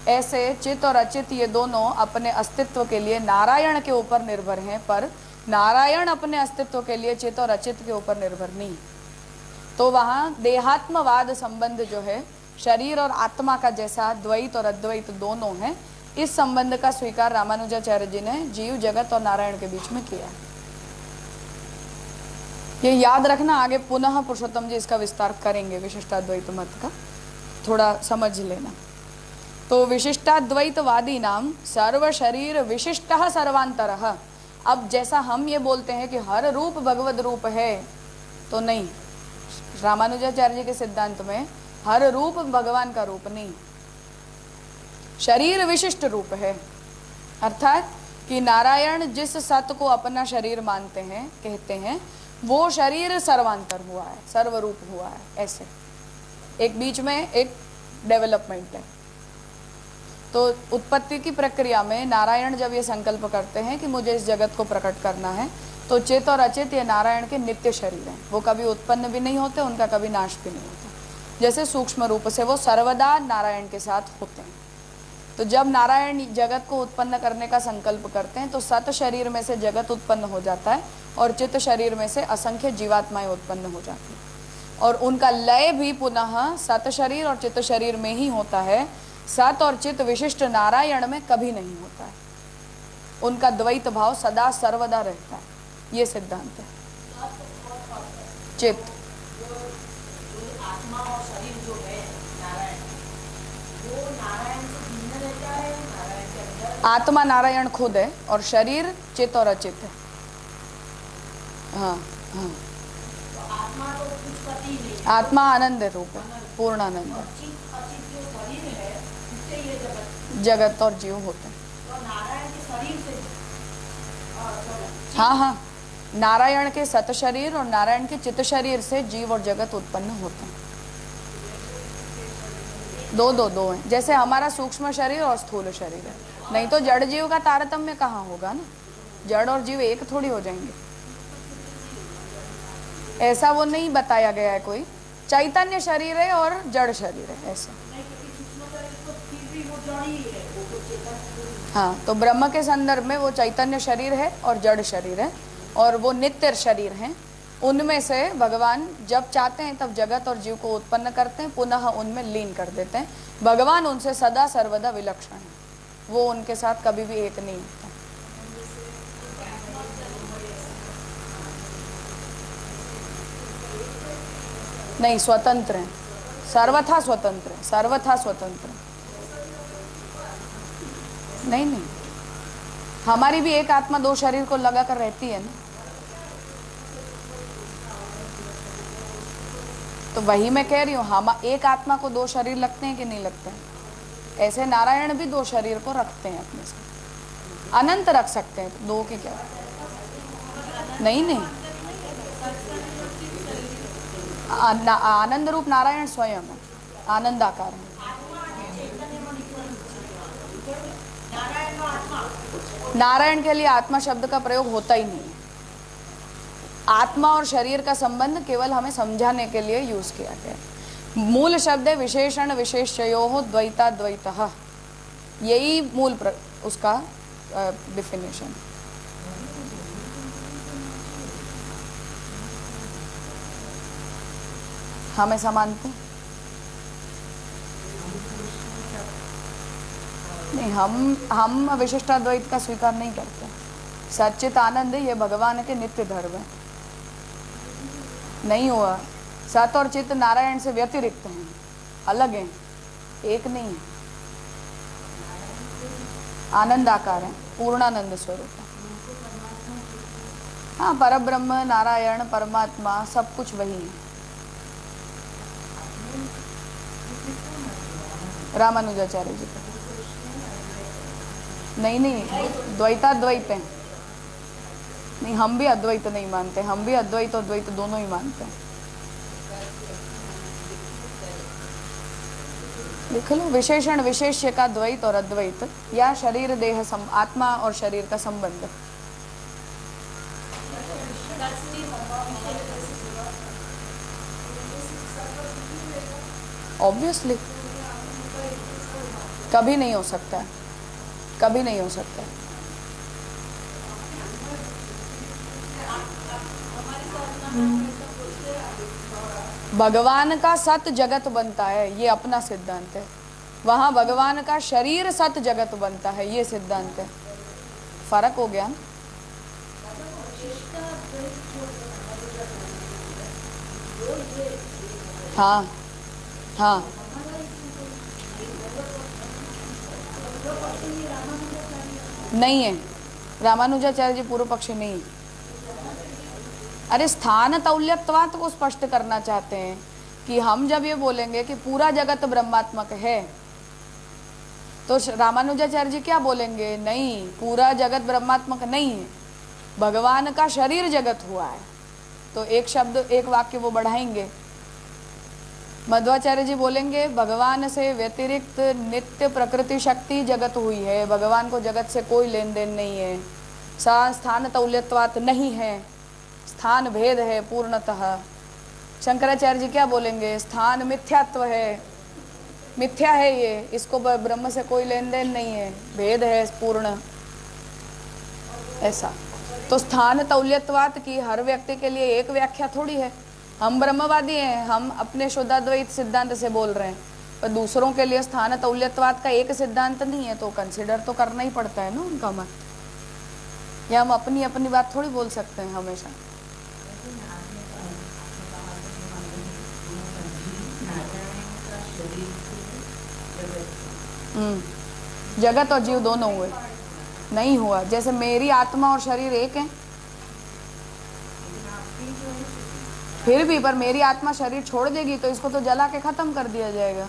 ऐसे चित और अचित ये दोनों अपने अस्तित्व के लिए नारायण के ऊपर निर्भर हैं, पर नारायण अपने अस्तित्व के लिए चित और अचित के ऊपर निर्भर नहीं है। तो वहाँ देहात्मवाद संबंध जो है शरीर और आत्मा का जैसा द्वैत और अद्वैत दोनों हैं, इस संबंध का स्वीकार रामानुजाचार्य जी ने जीव जगत और नारायण के बीच में किया। ये याद रखना, आगे पुनः पुरुषोत्तम जी इसका विस्तार करेंगे विशिष्टाद्वैत मत का, थोड़ा समझ लेना। तो विशिष्टाद्वैतवादी नाम सर्व शरीर विशिष्ट सर्वांतरः। अब जैसा हम ये बोलते हैं कि हर रूप भगवद रूप है, तो नहीं, रामानुजाचार्य जी के सिद्धांत में हर रूप भगवान का रूप नहीं, शरीर विशिष्ट रूप है। अर्थात कि नारायण जिस सत्य को अपना शरीर मानते हैं, कहते हैं, वो शरीर सर्वांतर हुआ है, सर्वरूप हुआ है। ऐसे एक बीच में एक डेवलपमेंट है। तो उत्पत्ति की प्रक्रिया में नारायण जब ये संकल्प करते हैं कि मुझे इस जगत को प्रकट करना है, तो चित और अचित ये नारायण के नित्य शरीर हैं, वो कभी उत्पन्न भी नहीं होते, उनका कभी नाश भी नहीं होता। जैसे सूक्ष्म रूप से वो सर्वदा नारायण के साथ होते हैं। तो जब नारायण जगत को उत्पन्न करने का संकल्प करते हैं, तो सत शरीर में से जगत उत्पन्न हो जाता है और चित्त शरीर में से असंख्य जीवात्माएं उत्पन्न हो जाती हैं, और उनका लय भी पुनः सत शरीर और चित्त शरीर में ही होता है। सत और चित्त विशिष्ट नारायण में कभी नहीं होता है, उनका द्वैत भाव सदा सर्वदा रहता है। ये सिद्धांत है। चित्त आत्मा और शरीर जो है नारायण, वो नारायण से भिन्न रहता है, नारायण के अंदर। आत्मा नारायण खुद है और शरीर चित्त और अचित है। हाँ हाँ, तो आत्मा तो कुछ पति नहीं, आत्मा आनंद रूप है, पूर्ण आनंद है। अचित अचित जो शरीर है उससे ये जगत और जीव होते हैं। तो नारायण के शरीर से हाँ हाँ, नारायण के सत शरीर और नारायण के चित्त शरीर से जीव और जगत उत्पन्न होते हैं। दो हैं, जैसे हमारा सूक्ष्म शरीर और स्थूल शरीर है। नहीं तो जड़ जीव का तारतम्य कहाँ होगा ना, जड़ और जीव एक थोड़ी हो जाएंगे, ऐसा वो नहीं बताया गया है। कोई चैतन्य शरीर है और जड़ शरीर है, ऐसा। हाँ, तो ब्रह्म के संदर्भ में वो चैतन्य शरीर है और जड़ शरीर है, और वो नित्य शरीर हैं। उनमें से भगवान जब चाहते हैं तब जगत और जीव को उत्पन्न करते हैं, पुनः उनमें लीन कर देते हैं। भगवान उनसे सदा सर्वदा विलक्षण है, वो उनके साथ कभी भी एक नहीं होता। नहीं, स्वतंत्र हैं, सर्वथा स्वतंत्र है, सर्वथा स्वतंत्र है। नहीं, हमारी भी एक आत्मा दो शरीर को लगा कर रहती है ना, तो वही मैं कह रही हूँ, हम एक आत्मा को दो शरीर लगते हैं कि नहीं लगते हैं? ऐसे नारायण भी दो शरीर को रखते हैं अपने साथ, अनंत रख सकते हैं, तो दो की क्या? नहीं, आनंद रूप नारायण स्वयं है, आनंदाकार है। नारायण के लिए आत्मा शब्द का प्रयोग होता ही नहीं है। आत्मा और शरीर का संबंध केवल हमें समझाने के लिए यूज किया गया। मूल शब्द है विशेषण विशेष्योः द्वैताद्वैतः, यही मूल उसका डिफिनेशन। हमें समानते नहीं, हम विशिष्टाद्वैत का स्वीकार नहीं करते। सच्चित आनंद ये भगवान के नित्य धर्म है, नहीं हुआ। सत और चित्त नारायण से व्यतिरिक्त हैं, अलग हैं, एक नहीं है। आनंद आकार है, पूर्णानंद स्वरूप है। हाँ, परब्रह्म नारायण परमात्मा सब कुछ वही है। रामानुजाचार्य जी का नहीं, द्वैताद्वैत है। नहीं, हम भी अद्वैत नहीं मानते, हम भी अद्वैत और द्वैत दोनों ही मानते हैं। लिख लो, विशेषण विशेष्य का द्वैत और अद्वैत या शरीर देह आत्मा और शरीर का संबंध। ऑब्वियसली कभी नहीं हो सकता है, कभी नहीं हो सकता है। भगवान का सत जगत बनता है, ये अपना सिद्धांत है। वहां भगवान का शरीर सत जगत बनता है, ये सिद्धांत है। फर्क हो गया। हाँ हाँ, नहीं है, रामानुजाचार्य जी पूर्व पक्षी नहीं है। अरे स्थान तौल्यत्वात् को स्पष्ट करना चाहते हैं कि हम जब ये बोलेंगे कि पूरा जगत ब्रह्मात्मक है, तो रामानुजाचार्य जी क्या बोलेंगे? नहीं, पूरा जगत ब्रह्मात्मक नहीं है, भगवान का शरीर जगत हुआ है। तो एक शब्द एक वाक्य वो बढ़ाएंगे। मध्वाचार्य जी बोलेंगे भगवान से व्यतिरिक्त नित्य प्रकृति शक्ति जगत हुई है, भगवान को जगत से कोई लेन देन नहीं है। स्थान तौल्यत्वात् नहीं है, स्थान भेद है पूर्णतः। शंकराचार्य जी क्या बोलेंगे? स्थान मिथ्यात्व है, मिथ्या है ये, इसको ब्रह्म से कोई लेन देन नहीं है, भेद है पूर्ण। ऐसा तो स्थान तौल्यत्वात् की हर व्यक्ति के लिए एक व्याख्या थोड़ी है। हम ब्रह्मवादी हैं, हम अपने शुद्धाद्वैत सिद्धांत से बोल रहे हैं, पर दूसरों के लिए स्थान तौल्यत्वात् का एक सिद्धांत नहीं है, तो कंसिडर तो करना ही पड़ता है ना उनका मत। या हम अपनी अपनी बात थोड़ी बोल सकते हैं हमेशा। जगत और जीव दोनों हुए? नहीं हुआ। जैसे मेरी आत्मा और शरीर एक है, फिर भी पर मेरी आत्मा शरीर छोड़ देगी तो इसको तो जला के खत्म कर दिया जाएगा।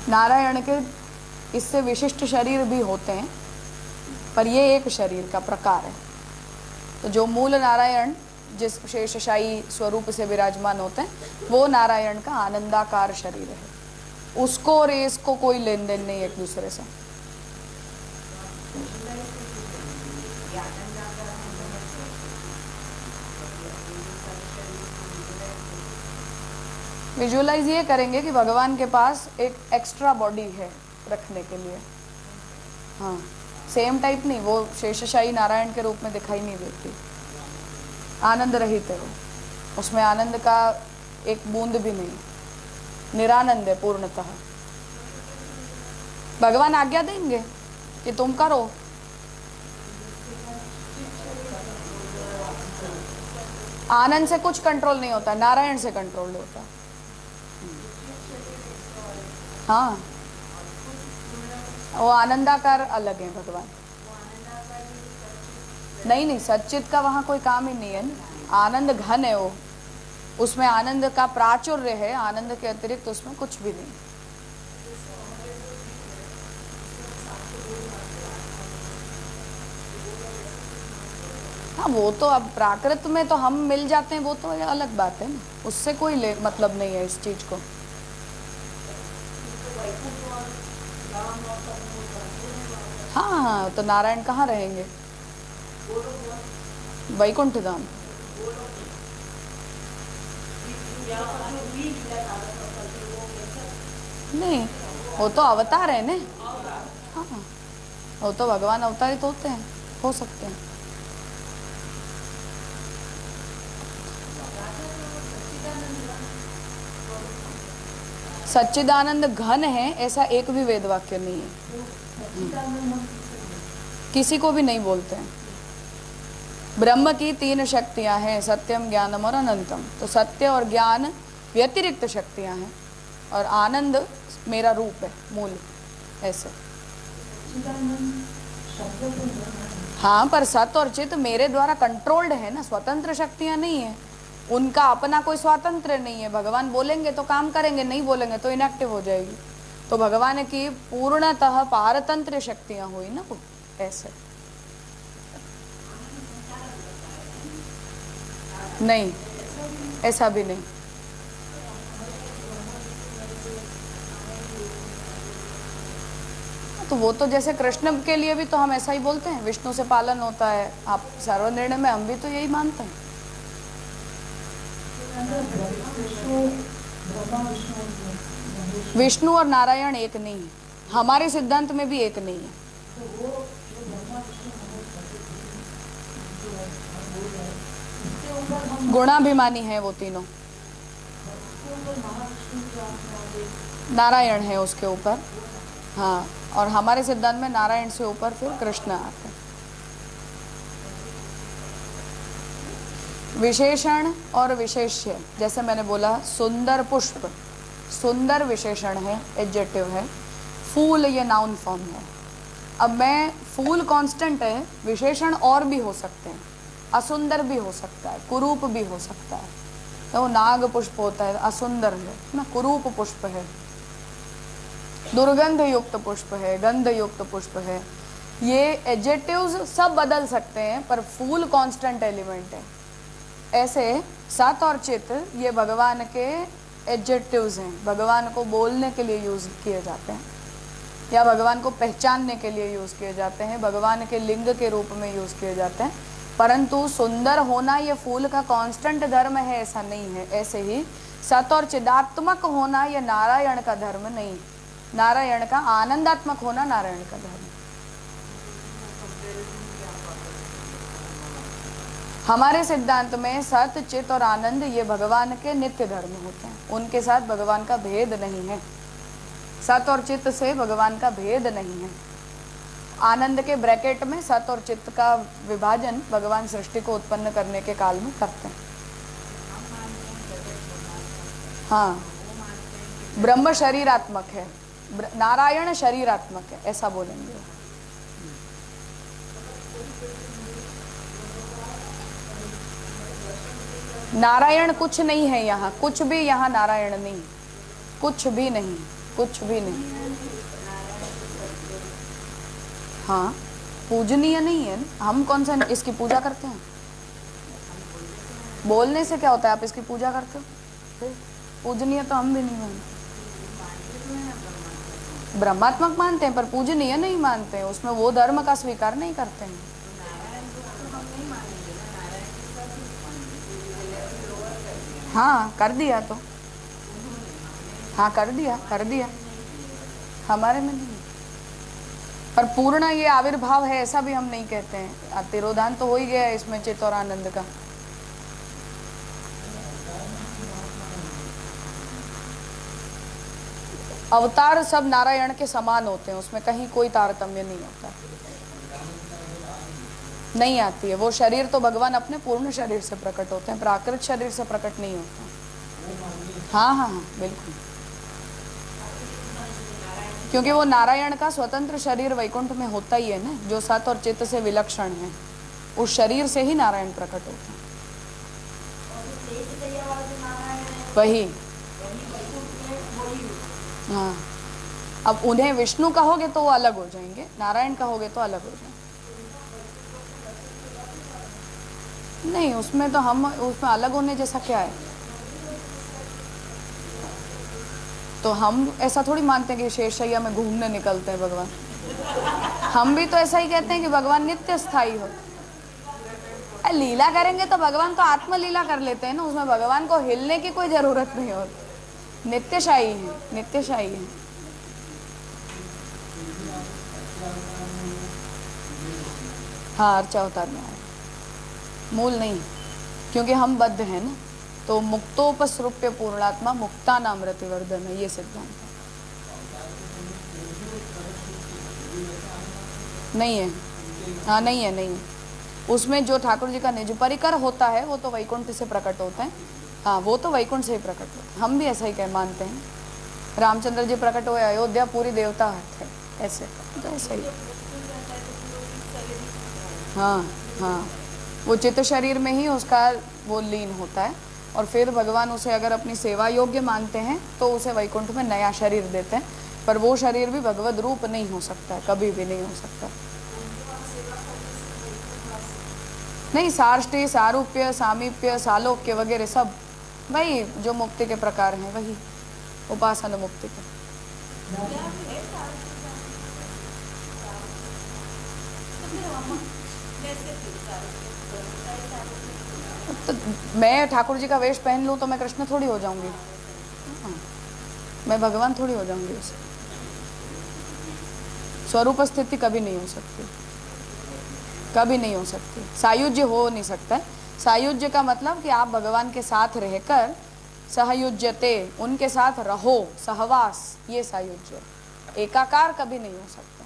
नारायण के इससे विशिष्ट शरीर भी होते हैं, पर ये एक शरीर का प्रकार है। तो जो मूल नारायण जिस शेषशायी स्वरूप से विराजमान होते हैं, वो नारायण का आनंदाकार शरीर है। उसको और इसको कोई लेन देन नहीं एक दूसरे से। विजुअलाइज ये करेंगे कि भगवान के पास एक एक्स्ट्रा बॉडी है रखने के लिए। हाँ, सेम टाइप नहीं, वो शेषशायी नारायण के रूप में दिखाई नहीं देती, आनंद रहित है वो, उसमें आनंद का एक बूंद भी नहीं, निरानंद है पूर्णतः। भगवान आज्ञा देंगे कि तुम करो, आनंद से कुछ कंट्रोल नहीं होता, नारायण से कंट्रोल होता। हाँ, वो आनंदाकार अलग है भगवान। नहीं, सच्चित का वहाँ कोई काम ही नहीं है ना। आनंद घन है वो, उसमें आनंद का प्राचुर्य है, आनंद के अतिरिक्त उसमें कुछ भी नहीं। हाँ, वो तो अब प्राकृत में तो हम मिल जाते हैं, वो तो अलग बात है ना, उससे कोई मतलब नहीं है इस चीज को। हाँ, तो नारायण कहाँ रहेंगे? वैकुंठ धाम। नहीं, वो तो अवतार है ने। हाँ, वो तो भगवान अवतारित होते हैं, हो सकते हैं। सच्चिदानंद घन है ऐसा एक भी वेद वाक्य नहीं है, किसी को भी नहीं बोलते हैं। ब्रह्म की 3 शक्तियां हैं, सत्यम, ज्ञानम और अनंतम। तो सत्य और ज्ञान व्यतिरिक्त शक्तियां हैं, और आनंद मेरा रूप है, मूल। ऐसे हाँ, पर सत्य और चित्त मेरे द्वारा कंट्रोल्ड है ना, स्वतंत्र शक्तियां नहीं है, उनका अपना कोई स्वातंत्र नहीं है। भगवान बोलेंगे तो काम करेंगे, नहीं बोलेंगे तो इनएक्टिव हो जाएगी। तो भगवान की पूर्णतः पारतंत्र शक्तियां हुई ना वो, ऐसे। नहीं, ऐसा भी नहीं। तो वो तो जैसे कृष्ण के लिए भी तो हम ऐसा ही बोलते हैं, विष्णु से पालन होता है। आप सर्वनिर्णय में हम भी तो यही मानते हैं। विष्णु और नारायण एक नहीं है, हमारे सिद्धांत में भी एक नहीं है। गुणाभिमानी है वो तीनों। नारायण है उसके ऊपर, हाँ। और हमारे सिद्धांत में नारायण से ऊपर फिर कृष्ण आते हैं। विशेषण और विशेष्य, जैसे मैंने बोला सुंदर पुष्प, सुंदर विशेषण है, एडजेक्टिव है। फूल ये नाउन फॉर्म है। अब मैं फूल कांस्टेंट है, विशेषण और भी हो सकते हैं, असुंदर भी हो सकता है, कुरूप भी हो सकता है। तो नाग पुष्प होता है, असुंदर है ना, कुरूप पुष्प है। दुर्गंध युक्त पुष्प है, गंध युक्त पुष्प है। ये एडजेक्टिव्स सब बदल सकते हैं, पर फूल कांस्टेंट एलिमेंट है। ऐसे सत और चित ये भगवान के एडजेक्टिव्स हैं, भगवान को बोलने के लिए यूज किए जाते हैं या भगवान को पहचानने के लिए यूज किए जाते हैं, भगवान के लिंग के रूप में यूज किए जाते हैं। परंतु सुंदर होना ये फूल का कांस्टेंट धर्म है, ऐसा नहीं है। ऐसे ही सत और चिदात्मक होना ये नारायण का धर्म नहीं, नारायण का आनंदात्मक होना नारायण का धर्म। हमारे सिद्धांत में सत चित और आनंद ये भगवान के नित्य धर्म होते हैं, उनके साथ भगवान का भेद नहीं है। सत और चित्त से भगवान का भेद नहीं है। आनंद के ब्रैकेट में सत और चित्त का विभाजन भगवान सृष्टि को उत्पन्न करने के काल में करते हैं। हाँ, ब्रह्म शरीरात्मक है, नारायण शरीरात्मक है, ऐसा बोलेंगे। नारायण कुछ नहीं है यहाँ, कुछ भी यहाँ नारायण नहीं, कुछ भी नहीं, कुछ भी नहीं। हाँ, पूजनीय नहीं है। हम कौन सा इसकी पूजा करते हैं? बोलने से क्या होता है? आप इसकी पूजा करते हो, पूजनीय तो हम भी नहीं मानते। ब्रह्मात्मक मानते हैं पर पूजनीय नहीं मानते हैं, उसमें वो धर्म का स्वीकार नहीं करते हैं। हाँ, कर दिया तो, हाँ कर दिया, हमारे में नहीं। पर पूर्ण ये आविर्भाव है ऐसा भी हम नहीं कहते हैं। तिरोधान तो हो ही गया है इसमें चित्त और आनंद का। अवतार सब नारायण के समान होते हैं, उसमें कहीं कोई तारतम्य नहीं होता, नहीं आती है। वो शरीर तो भगवान अपने पूर्ण शरीर से प्रकट होते हैं, प्राकृत शरीर से प्रकट नहीं होता। हाँ हाँ हाँ, बिल्कुल, क्योंकि वो नारायण का स्वतंत्र शरीर वैकुंठ में होता ही है ना, जो सत और चित्त से विलक्षण है। उस शरीर से ही नारायण प्रकट होते हैं। वही, हाँ। अब उन्हें विष्णु कहोगे तो वो अलग हो जाएंगे, नारायण कहोगे तो अलग हो जाएंगे। नहीं, उसमें तो हम, उसमें अलग होने जैसा क्या है? तो हम ऐसा थोड़ी मानते हैं कि शेषैया में घूमने निकलते हैं भगवान। हम भी तो ऐसा ही कहते हैं कि भगवान नित्य स्थायी हो। लीला करेंगे तो भगवान तो आत्मलीला कर लेते हैं ना, उसमें भगवान को हिलने की कोई जरूरत नहीं होती। नित्यशाही है, नित्यशाही है। हाँ, अर्चा अवतार में आए, मूल नहीं, क्योंकि हम बद्ध हैं ना। तो मुक्तोपसृप्य पूर्णात्मा मुक्ता नाम रतिवर्धन है, ये सिद्धांत नहीं है। हाँ, नहीं है, नहीं है। उसमें जो ठाकुर जी का निज परिकर होता है वो तो वैकुंठ से प्रकट होता है। हाँ, वो तो वैकुंठ से ही प्रकट होता है। हम भी ऐसा ही कह मानते हैं। रामचंद्र जी प्रकट हुए अयोध्या, पूरी देवता थे, ऐसे तो ऐसा ही। हाँ हाँ, वो चित्त शरीर में ही उसका वो लीन होता है, और फिर भगवान उसे अगर अपनी सेवा योग्य मानते हैं तो उसे वैकुंठ में नया शरीर देते हैं। पर वो शरीर भी भगवद रूप नहीं हो सकता है, कभी भी नहीं हो सकता। नहीं, सार्ष्टी, सारूप्य, सामीप्य, सालोक्य वगैरह सब वही जो मुक्ति के प्रकार हैं, वही उपासना मुक्ति के। तो मैं ठाकुर जी का वेश पहन लूँ तो मैं कृष्ण थोड़ी हो जाऊंगी। हाँ, मैं भगवान थोड़ी हो जाऊंगी उसे। स्वरूप स्थिति कभी नहीं हो सकती, कभी नहीं हो सकती। सायुज्य हो नहीं सकता है। सायुज्य का मतलब कि आप भगवान के साथ रहकर सहयुज्यते, उनके साथ रहो, सहवास, ये सायुज्य। एकाकार कभी नहीं हो सकता।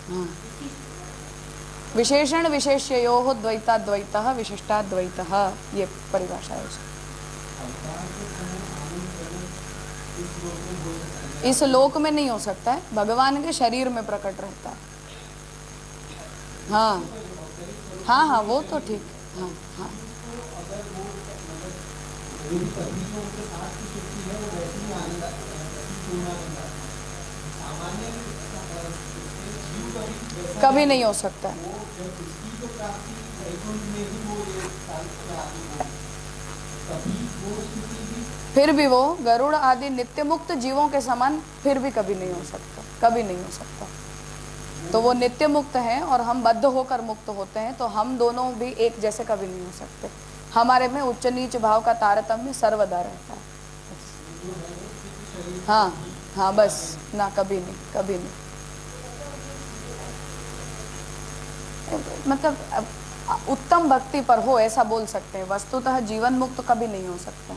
हाँ। विशेषण विशेष्योः द्वैताद्वैतः विशिष्टाद्वैतः, ये परिभाषा है उसकी। इस लोक में नहीं हो सकता है, भगवान के शरीर में प्रकट रहता है। हाँ हाँ हाँ, वो तो ठीक। हाँ हाँ, कभी नहीं हो सकता है। फिर भी वो गरुड़ आदि नित्य मुक्त जीवों के समान फिर भी कभी नहीं हो सकता, कभी नहीं हो सकता। तो वो नित्य मुक्त हैं और हम बद्ध होकर मुक्त होते हैं, तो हम दोनों भी एक जैसे कभी नहीं हो सकते। हमारे में उच्च नीच भाव का तारतम्य सर्वदा रहता है। हाँ हाँ, बस ना, कभी नहीं, कभी नहीं। मतलब उत्तम भक्ति पर हो ऐसा बोल सकते हैं। वस्तुतः जीवन मुक्त कभी नहीं हो सकता।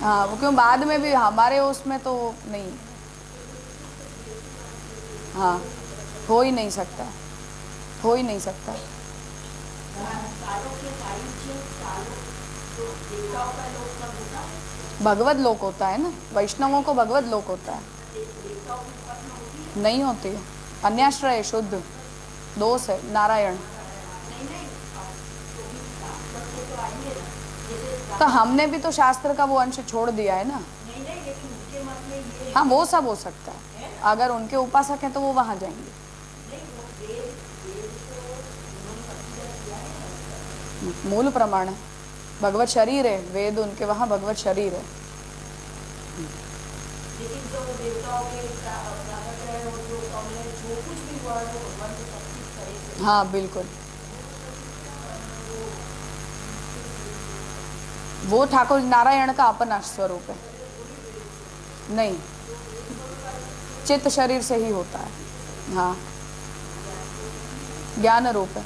हाँ, वो क्यों बाद में भी हमारे उसमें तो नहीं। हाँ, हो ही नहीं सकता, हो ही नहीं सकता। भगवत लोक होता है ना, वैष्णवों को भगवत लोक होता है। नहीं होती है, अन्याश्रय शुद्ध दोष है, नारायण। तो हमने भी तो शास्त्र का वो अंश छोड़ दिया है ना। हाँ, वो सब हो सकता है, अगर उनके उपासक हैं तो वो वहां जाएंगे। मूल प्रमाण है, भगवत शरीर है, वेद उनके वहां भगवत शरीर है। हाँ बिल्कुल, वो ठाकुर नारायण का अपना स्वरूप है। नहीं, चित्त शरीर से ही होता है। हाँ, ज्ञान रूप है,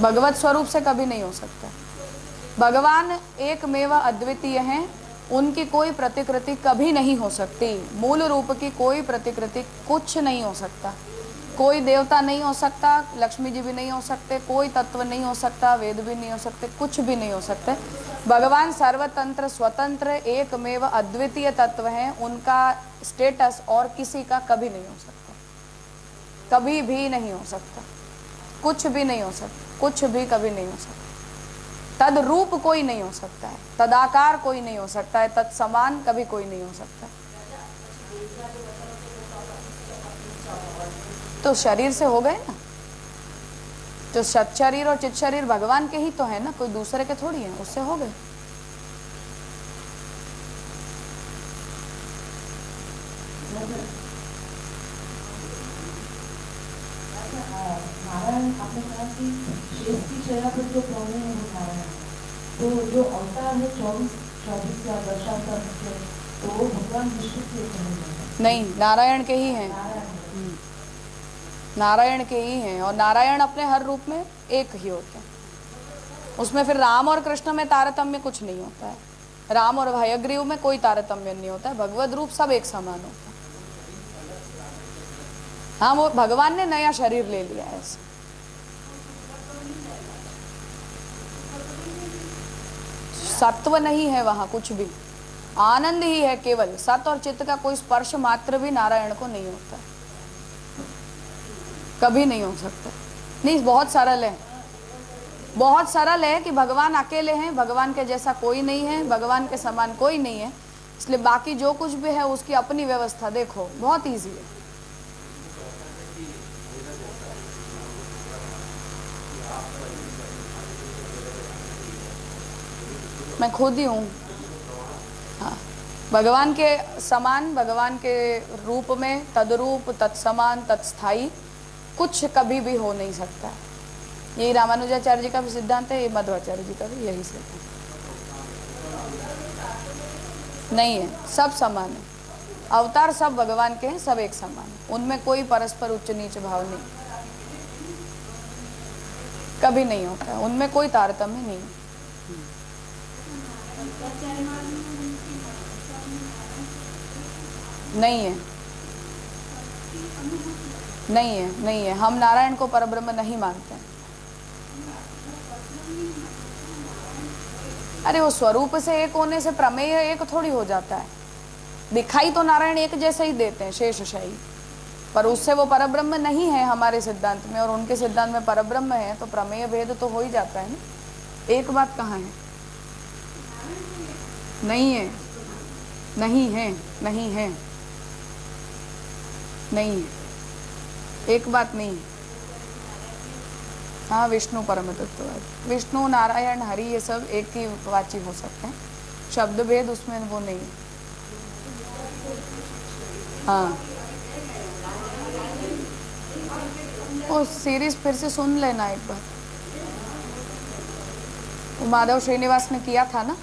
भगवत स्वरूप से कभी नहीं हो सकता। भगवान एकमेव अद्वितीय हैं, उनकी कोई प्रतिकृति कभी नहीं हो सकती। मूल रूप की कोई प्रतिकृति कुछ नहीं हो सकता। कोई देवता नहीं हो सकता, लक्ष्मी जी भी नहीं हो सकते, कोई तत्व नहीं हो सकता, वेद भी नहीं हो सकते, कुछ भी नहीं हो सकते। भगवान सर्वतंत्र स्वतंत्र एकमेव अद्वितीय तत्व हैं, उनका स्टेटस और किसी का कभी नहीं हो सकता, कभी भी नहीं हो सकता, कुछ भी नहीं हो सकता, कुछ भी कभी नहीं हो सकता। तद रूप कोई नहीं हो सकता है, तदाकार कोई नहीं हो सकता है, तत्समान कभी कोई नहीं हो सकता। तो शरीर से हो गए ना, तो सत शरीर और चित शरीर भगवान के ही तो है ना, कोई दूसरे के थोड़ी है, उससे हो गए। नारायण, आपने कहा कि शेष की शैया पर जो प्रौढ़ है वो नारायण है, तो जो अवतार है 24 या दशावतार मुख्य, तो वो भगवान विष्णु के नहीं, नारायण के ही हैं, नारायण के ही हैं। और नारायण अपने हर रूप में एक ही होते हैं। उसमें फिर राम और कृष्ण में तारतम्य कुछ नहीं होता है, राम और हयग्रीव में कोई तारतम्य नहीं होता है। भगवत रूप सब एक समान होता है। हाँ, वो भगवान ने नया शरीर ले लिया है ऐसे। सत्व नहीं है वहां कुछ भी, आनंद ही है केवल। सत और चित्त का कोई स्पर्श मात्र भी नारायण को नहीं होता है, कभी नहीं हो सकता। नहीं, बहुत सरल है, बहुत सरल है कि भगवान अकेले हैं, भगवान के जैसा कोई नहीं है, भगवान के समान कोई नहीं है। इसलिए बाकी जो कुछ भी है उसकी अपनी व्यवस्था देखो, बहुत ईजी है। मैं खुद ही हूँ। हाँ, भगवान के समान, भगवान के रूप में तद्रूप, तत्समान, तत्स्थाई कुछ कभी भी हो नहीं सकता है। यही रामानुजाचार्य जी का भी सिद्धांत है, ये मध्वाचार्य जी का भी यही सिद्धांत नहीं है। सब समान है, अवतार सब भगवान के हैं, सब एक समान है, उनमें कोई परस्पर उच्च नीच भाव नहीं, कभी नहीं होता है, उनमें कोई तारतम्य नहीं है। नहीं है, नहीं है, नहीं है, हम नारायण को परब्रह्म नहीं मानते हैं। अरे वो स्वरूप से एक होने से प्रमेय एक थोड़ी हो जाता है। दिखाई तो नारायण एक जैसे ही देते हैं, शेषशाही, पर उससे वो परब्रह्म नहीं है हमारे सिद्धांत में, और उनके सिद्धांत में परब्रह्म है, तो प्रमेय भेद तो हो ही जाता है ना। एक बात कहाँ है? नहीं है, नहीं है, नहीं है, नहीं है, एक बात नहीं है। हाँ, विष्णु परम तत्ववाद, विष्णु, नारायण, हरि, ये सब एक ही वाची हो सकते हैं, शब्द भेद उसमें वो नहीं है। हाँ, वो सीरीज फिर से सुन लेना एक बार, वो माधव श्रीनिवास ने किया था ना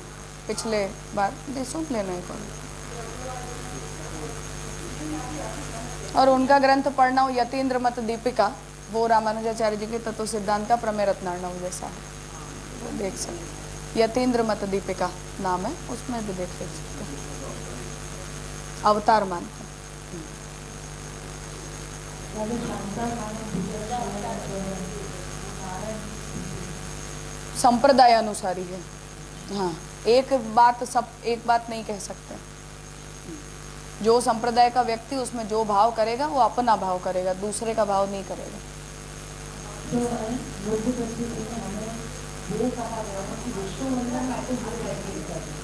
पिछले बार, सुन लेना एक बार। और उनका ग्रंथ पढ़ना हो, यतीन्द्र मत दीपिका, वो रामानुजाचार्य जी के तत्व सिद्धांत का प्रमेय रत्नार्णव जैसा है, वो देख सकते। यतीन्द्र मत दीपिका नाम है, उसमें भी देख सकते हैं, अवतार मानते हैं। संप्रदाय अनुसारी है। हाँ, एक बात सब एक बात नहीं कह सकते। जो संप्रदाय का व्यक्ति उसमें जो भाव करेगा वो अपना भाव करेगा, दूसरे का भाव नहीं करेगा।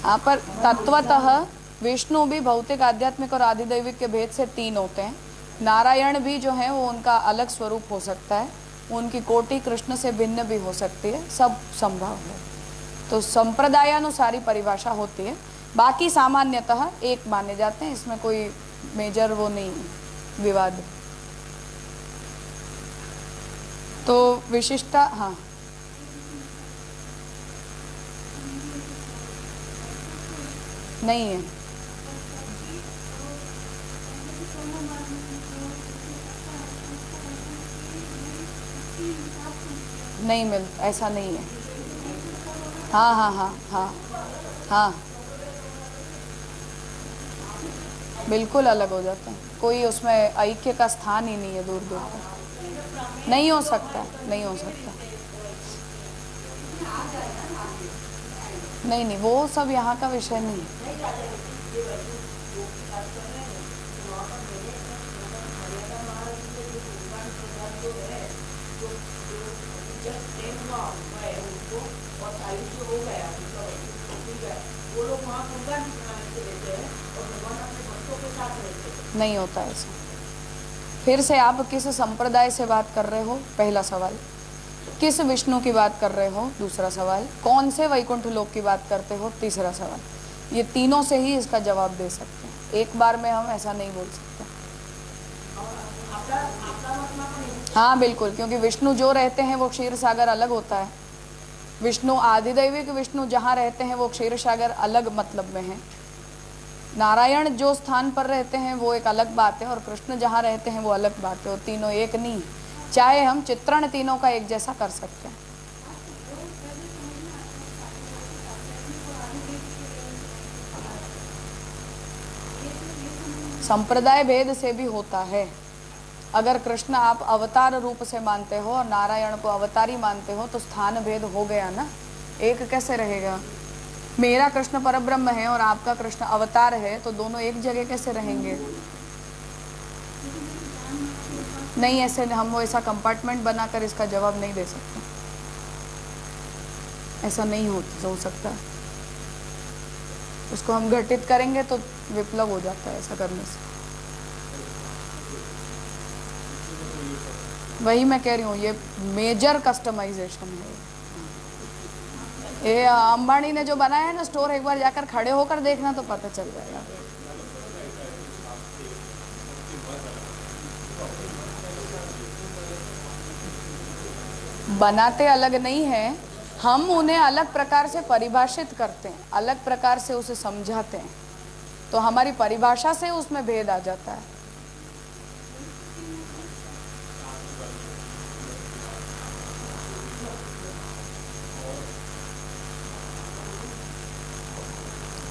हाँ, पर तत्वतः विष्णु भी भौतिक, आध्यात्मिक और आधिदैविक के भेद से तीन होते हैं। नारायण भी जो है वो उनका अलग स्वरूप हो सकता है, उनकी कोटि कृष्ण से भिन्न भी हो सकती है, सब संभव है। तो संप्रदायानुसारी परिभाषा होती है, बाकी सामान्यतः एक माने जाते हैं, इसमें कोई मेजर वो नहीं विवाद। तो विशिष्टता, हाँ, नहीं है, नहीं मिल, ऐसा नहीं है। हाँ हाँ हाँ हाँ हाँ, बिल्कुल अलग हो जाते हैं, कोई उसमें ऐक्य का स्थान ही नहीं है, दूर दूर तक नहीं हो सकता, नहीं हो सकता। नहीं नहीं, वो सब यहाँ का विषय नहीं है। नहीं होता ऐसा। फिर से आप किस संप्रदाय से बात कर रहे हो, पहला सवाल। किस विष्णु की बात कर रहे हो, दूसरा सवाल। कौन से वैकुंठ लोक की बात करते हो, तीसरा सवाल। ये तीनों से ही इसका जवाब दे सकते हैं, एक बार में हम ऐसा नहीं बोल सकते। हाँ बिल्कुल, क्योंकि विष्णु जो रहते हैं वो क्षीर सागर अलग होता है। विष्णु आदिदैविक विष्णु जहाँ रहते हैं वो क्षीर सागर अलग मतलब में है। नारायण जो स्थान पर रहते हैं वो एक अलग बात है, और कृष्ण जहाँ रहते हैं वो अलग बात है, वो तीनों एक नहीं। चाहे हम चित्रण तीनों का एक जैसा कर सकते हैं। संप्रदाय भेद से भी होता है। अगर कृष्ण आप अवतार रूप से मानते हो और नारायण को अवतारी मानते हो तो स्थान भेद हो गया ना, एक कैसे रहेगा। मेरा कृष्ण परब्रह्म है और आपका कृष्ण अवतार है, तो दोनों एक जगह कैसे रहेंगे। नहीं, ऐसे हम ऐसा कंपार्टमेंट बनाकर इसका जवाब नहीं दे सकते, ऐसा नहीं हो सकता। उसको हम घटित करेंगे तो विप्लव हो जाता है ऐसा करने से। वही मैं कह रही हूँ, ये मेजर कस्टमाइजेशन है। ये अंबानी ने जो बनाया है ना स्टोर, एक बार जाकर खड़े होकर देखना तो पता चल जाएगा। बनाते अलग नहीं है, हम उन्हें अलग प्रकार से परिभाषित करते हैं, अलग प्रकार से उसे समझाते हैं, तो हमारी परिभाषा से उसमें भेद आ जाता है।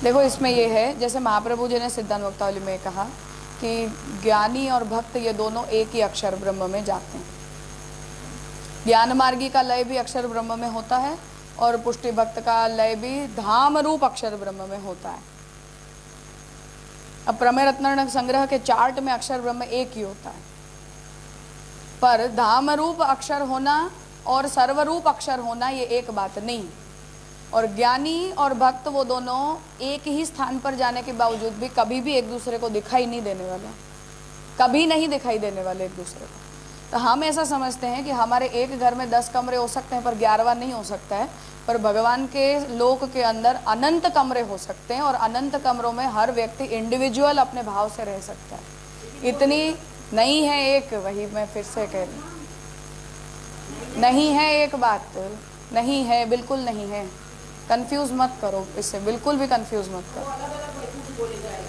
देखो इसमें ये है, जैसे महाप्रभु जी ने सिद्धांत वक्तावली में कहा कि ज्ञानी और भक्त ये दोनों एक ही अक्षर ब्रह्म में जाते हैं। ज्ञान मार्गी का लय भी अक्षर ब्रह्म में होता है और पुष्टि भक्त का लय भी धाम रूप अक्षर ब्रह्म में होता है। अब प्रमेय रत्न संग्रह के चार्ट में अक्षर ब्रह्म एक ही होता है, पर धाम रूप अक्षर होना और सर्वरूप अक्षर होना ये एक बात नहीं। और ज्ञानी और भक्त वो दोनों एक ही स्थान पर जाने के बावजूद भी कभी भी एक दूसरे को दिखाई नहीं देने वाले, कभी नहीं दिखाई देने वाले एक दूसरे को। तो हम ऐसा समझते हैं कि हमारे एक घर में 10 कमरे हो सकते हैं पर 11वां नहीं हो सकता है, पर भगवान के लोक के अंदर अनंत कमरे हो सकते हैं और अनंत कमरों में हर व्यक्ति इंडिविजुअल अपने भाव से रह सकता है। इतनी नहीं है एक, वही मैं फिर से कह रही हूँ, नहीं है एक बात, नहीं है, बिल्कुल नहीं है। कंफ्यूज मत करो इससे, बिल्कुल भी कंफ्यूज मत करो।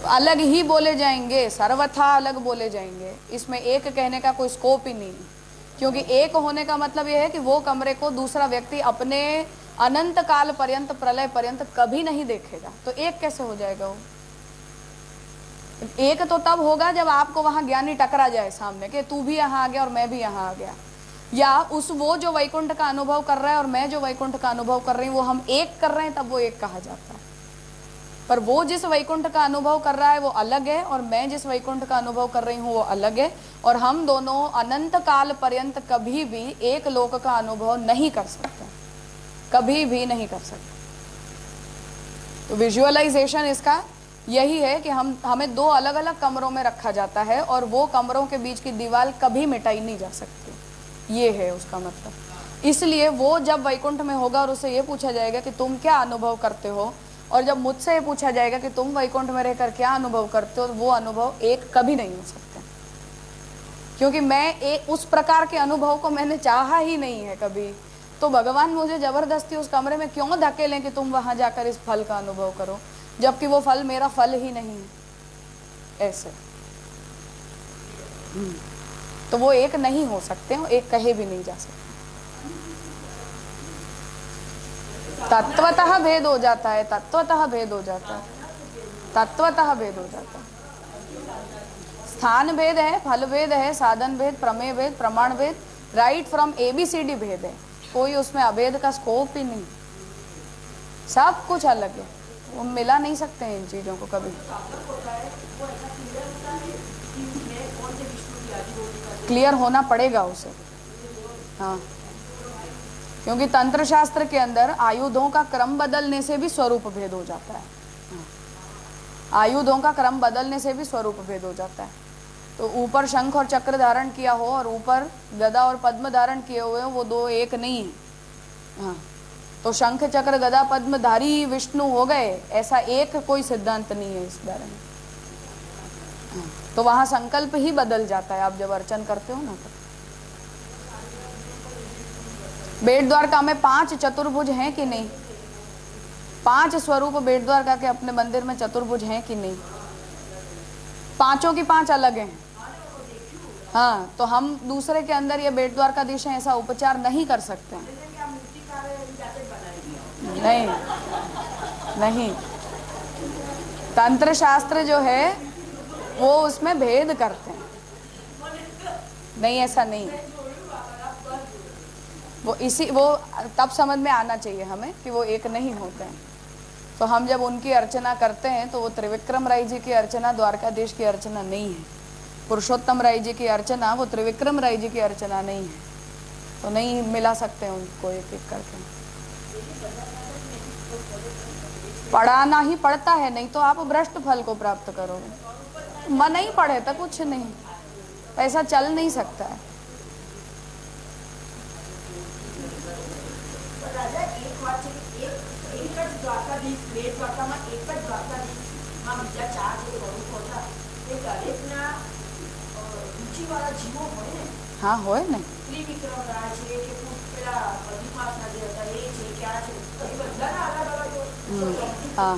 अलग ही बोले जाएंगे, सर्वथा अलग बोले जाएंगे, इसमें एक कहने का कोई स्कोप ही नहीं, क्योंकि एक होने का मतलब यह है कि वो कमरे को दूसरा व्यक्ति अपने अनंत काल पर्यंत, प्रलय पर्यंत कभी नहीं देखेगा, तो एक कैसे हो जाएगा वो? एक तो तब होगा जब आपको वहां ज्ञानी टकरा जाए सामने कि तू भी यहाँ आ गया और मैं भी यहाँ आ गया, या उस वो जो वैकुंठ का अनुभव कर रहा है और मैं जो वैकुंठ का अनुभव कर रही हूँ वो हम एक कर रहे हैं, तब वो एक कहा जाता है। पर वो जिस वैकुंठ का अनुभव कर रहा है वो अलग है और मैं जिस वैकुंठ का अनुभव कर रही हूँ वो अलग है, और हम दोनों अनंत काल पर्यंत कभी भी एक लोक का अनुभव नहीं कर सकते, कभी भी नहीं कर सकते। तो विजुअलाइजेशन इसका यही है कि हमें 2 अलग अलग कमरों में रखा जाता है और वो कमरों के बीच की दीवार कभी मिटाई नहीं जा सकती, ये है उसका मतलब। इसलिए वो जब वैकुंठ में होगा और उससे ये पूछा जाएगा कि तुम क्या अनुभव करते हो, और जब मुझसे ये पूछा जाएगा कि तुम वैकुंठ में रहकर क्या अनुभव करते हो, वो अनुभव एक कभी नहीं हो सकते, क्योंकि मैं उस प्रकार के अनुभव को मैंने चाहा ही नहीं है कभी। तो भगवान मुझे जबरदस्ती उस कमरे में क्यों धकेलें कि तुम वहां जाकर इस फल का अनुभव करो, जबकि वो फल मेरा फल ही नहीं है। ऐसे तो वो एक नहीं हो सकते, वो एक कहे भी नहीं जा सकते। तत्वतः भेद हो जाता है, तत्वतः भेद हो जाता है, तत्वतः भेद हो जाता है। स्थान भेद है, फल भेद है, साधन भेद, प्रमेय भेद, प्रमाण भेद, राइट फ्रॉम ABCD भेद है, कोई उसमें अभेद का स्कोप ही नहीं, सब कुछ अलग है, वो मिला नहीं सकते हैं इन चीजों को कभी। क्लियर होना पड़ेगा उसे, हाँ, क्योंकि तंत्र शास्त्र के अंदर आयुधों का क्रम बदलने से भी स्वरूप भेद हो जाता है, आयुधों का क्रम बदलने से भी स्वरूप भेद हो जाता है। तो ऊपर शंख और चक्र धारण किया हो और ऊपर गदा और पद्म धारण किए हुए हो, वो 2 एक नहीं है, हाँ। तो शंख चक्र गदा पद्मधारी विष्णु हो गए, ऐसा एक कोई सिद्धांत नहीं है इस बारे में, हाँ। तो वहां संकल्प ही बदल जाता है आप जब अर्चन करते हो ना। तो बेट द्वारका में 5 चतुर्भुज हैं कि नहीं, 5 स्वरूप बेट द्वारका के अपने मंदिर में चतुर्भुज हैं कि नहीं, 5 की 5 अलग हैं, हाँ। तो हम दूसरे के अंदर ये बेट द्वारकाधीश हैं ऐसा उपचार नहीं कर सकते हैं, नहीं नहीं। तंत्र शास्त्र जो है वो उसमें भेद करते हैं, नहीं ऐसा नहीं, वो तब समझ में आना चाहिए हमें कि वो एक नहीं होते हैं। तो हम जब उनकी अर्चना करते हैं तो वो त्रिविक्रम राय जी की अर्चना द्वारकाधीश की अर्चना नहीं है, पुरुषोत्तम राय जी की अर्चना वो त्रिविक्रम राय जी की अर्चना नहीं है, तो नहीं मिला सकते उनको एक एक करके। पढ़ाना ही पड़ता है, नहीं तो आप भ्रष्ट फल को प्राप्त करोगे। मन नहीं पढ़े तो कुछ नहीं, पैसा चल नहीं सकता है। राजा एक વાત છે કે એક જ દ્વારકાધીશ બે દ્વારકામાં એક જ દ્વારકાધીશમાં બીજા ચાર જે સ્વરૂપ હતા એ દરેકના રુચિવાળા જીવો હોય ને। हाँ होए ने। ત્રિવિક્રમ રાય છે કે પેલા અધિમાસના જે હતા એ છે કે આ છે એ બધાના અલગ અલગ। हाँ,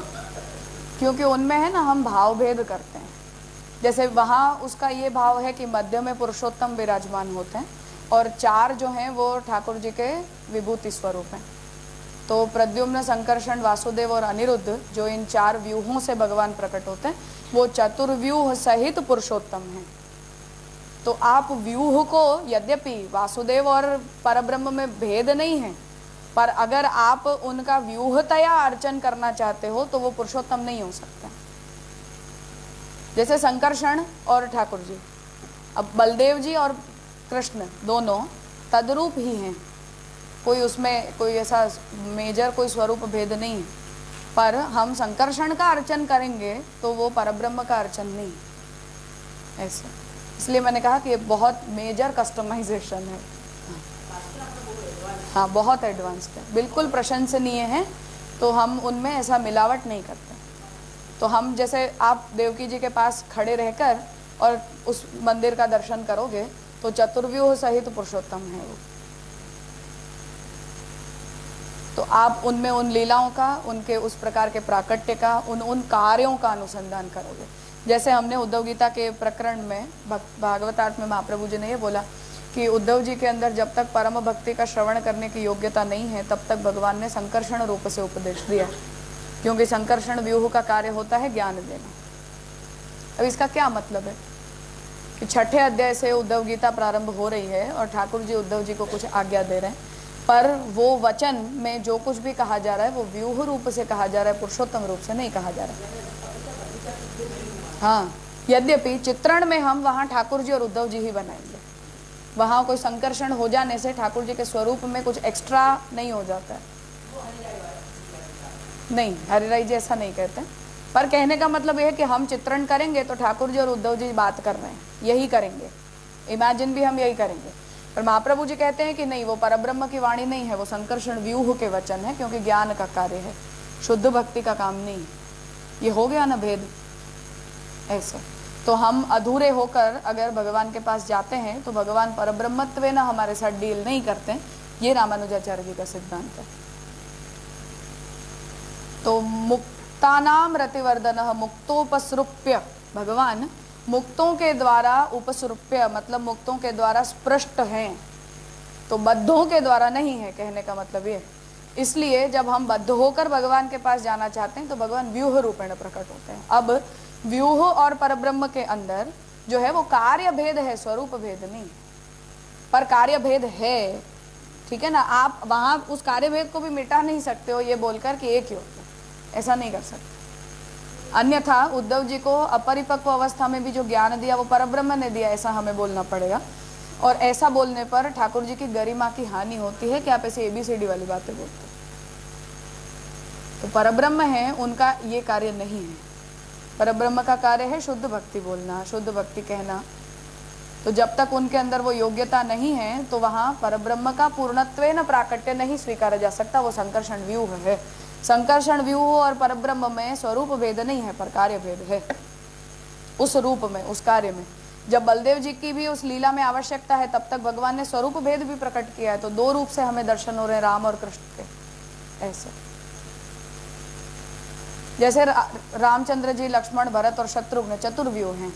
क्योंकि उनमें है ना हम भाव भेद करते हैं। जैसे वहाँ उसका ये भाव है कि मध्य में पुरुषोत्तम विराजमान होते हैं और चार जो हैं वो ठाकुर जी के विभूति स्वरूप हैं। तो प्रद्युम्न, संकर्षण, वासुदेव और अनिरुद्ध जो इन चार व्यूहों से भगवान प्रकट होते हैं वो चतुर्व्यूह सहित पुरुषोत्तम हैं। तो आप व्यूह को, यद्यपि वासुदेव और परब्रह्म में भेद नहीं है, पर अगर आप उनका व्यूहतया अर्चन करना चाहते हो तो वो पुरुषोत्तम नहीं हो सकता। जैसे संकर्षण और ठाकुर जी, अब बलदेव जी और कृष्ण दोनों तद्रूप ही हैं, कोई उसमें कोई ऐसा मेजर कोई स्वरूप भेद नहीं है। पर हम संकर्षण का अर्चन करेंगे तो वो परब्रह्म का अर्चन नहीं, ऐसा। इसलिए मैंने कहा कि ये बहुत मेजर कस्टमाइजेशन है। हाँ, बहुत एडवांस्ड है, बिल्कुल प्रशंसनीय है। तो हम उनमें ऐसा मिलावट नहीं करते। तो हम जैसे आप देवकी जी के पास खड़े रहकर और उस मंदिर का दर्शन करोगे तो चतुर्व्यूह सहित पुरुषोत्तम है वो। तो आप उनमें उन लीलाओं का, उनके उस प्रकार के प्राकट्य का, उन कार्यों का अनुसंधान करोगे। जैसे हमने उद्धव गीता के प्रकरण में भागवतार्थ में महाप्रभु जी ने ये बोला कि उद्धव जी के अंदर जब तक परम भक्ति का श्रवण करने की योग्यता नहीं है तब तक भगवान ने संकर्षण रूप से उपदेश दिया, क्योंकि संकर्षण व्यूह का कार्य होता है ज्ञान देना। अब इसका क्या मतलब है कि छठे अध्याय से उद्धव गीता प्रारंभ हो रही है और ठाकुर जी उद्धव जी को कुछ आज्ञा दे रहे हैं, पर वो वचन में जो कुछ भी कहा जा रहा है वो व्यूह रूप से कहा जा रहा है, पुरुषोत्तम रूप से नहीं कहा जा रहा है। हाँ, यद्यपि चित्रण में हम वहाँ ठाकुर जी और उद्धव जी ही बनाएंगे। वहाँ कोई संकर्षण हो जाने से ठाकुर जी के स्वरूप में कुछ एक्स्ट्रा नहीं हो जाता है। नहीं, हरिराय जी ऐसा नहीं कहते, पर कहने का मतलब यह है कि हम चित्रण करेंगे तो ठाकुर जी और उद्धव जी बात कर रहे हैं, यही करेंगे, इमेजिन भी हम यही करेंगे। पर महाप्रभु जी कहते हैं कि नहीं, वो परब्रह्म की वाणी नहीं है, वो संकर्षण व्यूह के वचन है, क्योंकि ज्ञान का कार्य है, शुद्ध भक्ति का काम नहीं है। ये हो गया ना भेद ऐसे। तो हम अधूरे होकर अगर भगवान के पास जाते हैं तो भगवान परब्रह्मत्व न हमारे साथ डील नहीं करते। ये रामानुजाचार्य जी का सिद्धांत है। तो मुक्तानाम रतिवर्धन मुक्तोपसृप्य, भगवान मुक्तों के द्वारा उपसृप्य मतलब मुक्तों के द्वारा स्पृष्ट हैं, तो बद्धों के द्वारा नहीं है, कहने का मतलब ये। इसलिए जब हम बद्ध होकर भगवान के पास जाना चाहते हैं तो भगवान व्यूह रूपेण प्रकट होते हैं। अब व्यूह और परब्रह्म के अंदर जो है वो कार्य भेद है, स्वरूप भेद नहीं, पर कार्य भेद है, ठीक है ना। आप वहां उस कार्य भेद को भी मिटा नहीं सकते हो ये बोलकर कि एक ही होता है, ऐसा नहीं कर सकते। अन्यथा उद्धव जी को अपरिपक्व अवस्था में भी जो ज्ञान दिया वो परब्रह्म ने दिया, ऐसा हमें बोलना पड़ेगा। और ऐसा बोलने पर ठाकुर जी की गरिमा की हानि होती है कि आप ऐसे ABCD वाली बातें बोलते। तो परब्रह्म है, उनका ये कार्य नहीं है। परब्रह्म का कार्य है शुद्ध भक्ति बोलना, शुद्ध भक्ति कहना। तो जब तक उनके अंदर वो योग्यता नहीं है तो वहाँ परब्रह्म का पूर्णत्वेन प्राकट्य नहीं स्वीकारा जा सकता, वो संकर्षण व्यूह है। संकर्षण व्यूह और परब्रह्म में स्वरूप भेद नहीं है, पर कार्य भेद है उस रूप में, उस कार्य में। जब बलदेव जी की भी उस लीला में आवश्यकता है तब तक भगवान ने स्वरूप भेद भी प्रकट किया है। तो दो रूप से हमें दर्शन हो रहे हैं, राम और कृष्ण के। ऐसे जैसे रामचंद्र जी, लक्ष्मण, भरत और शत्रुघ्न चतुर्व्यूह हैं,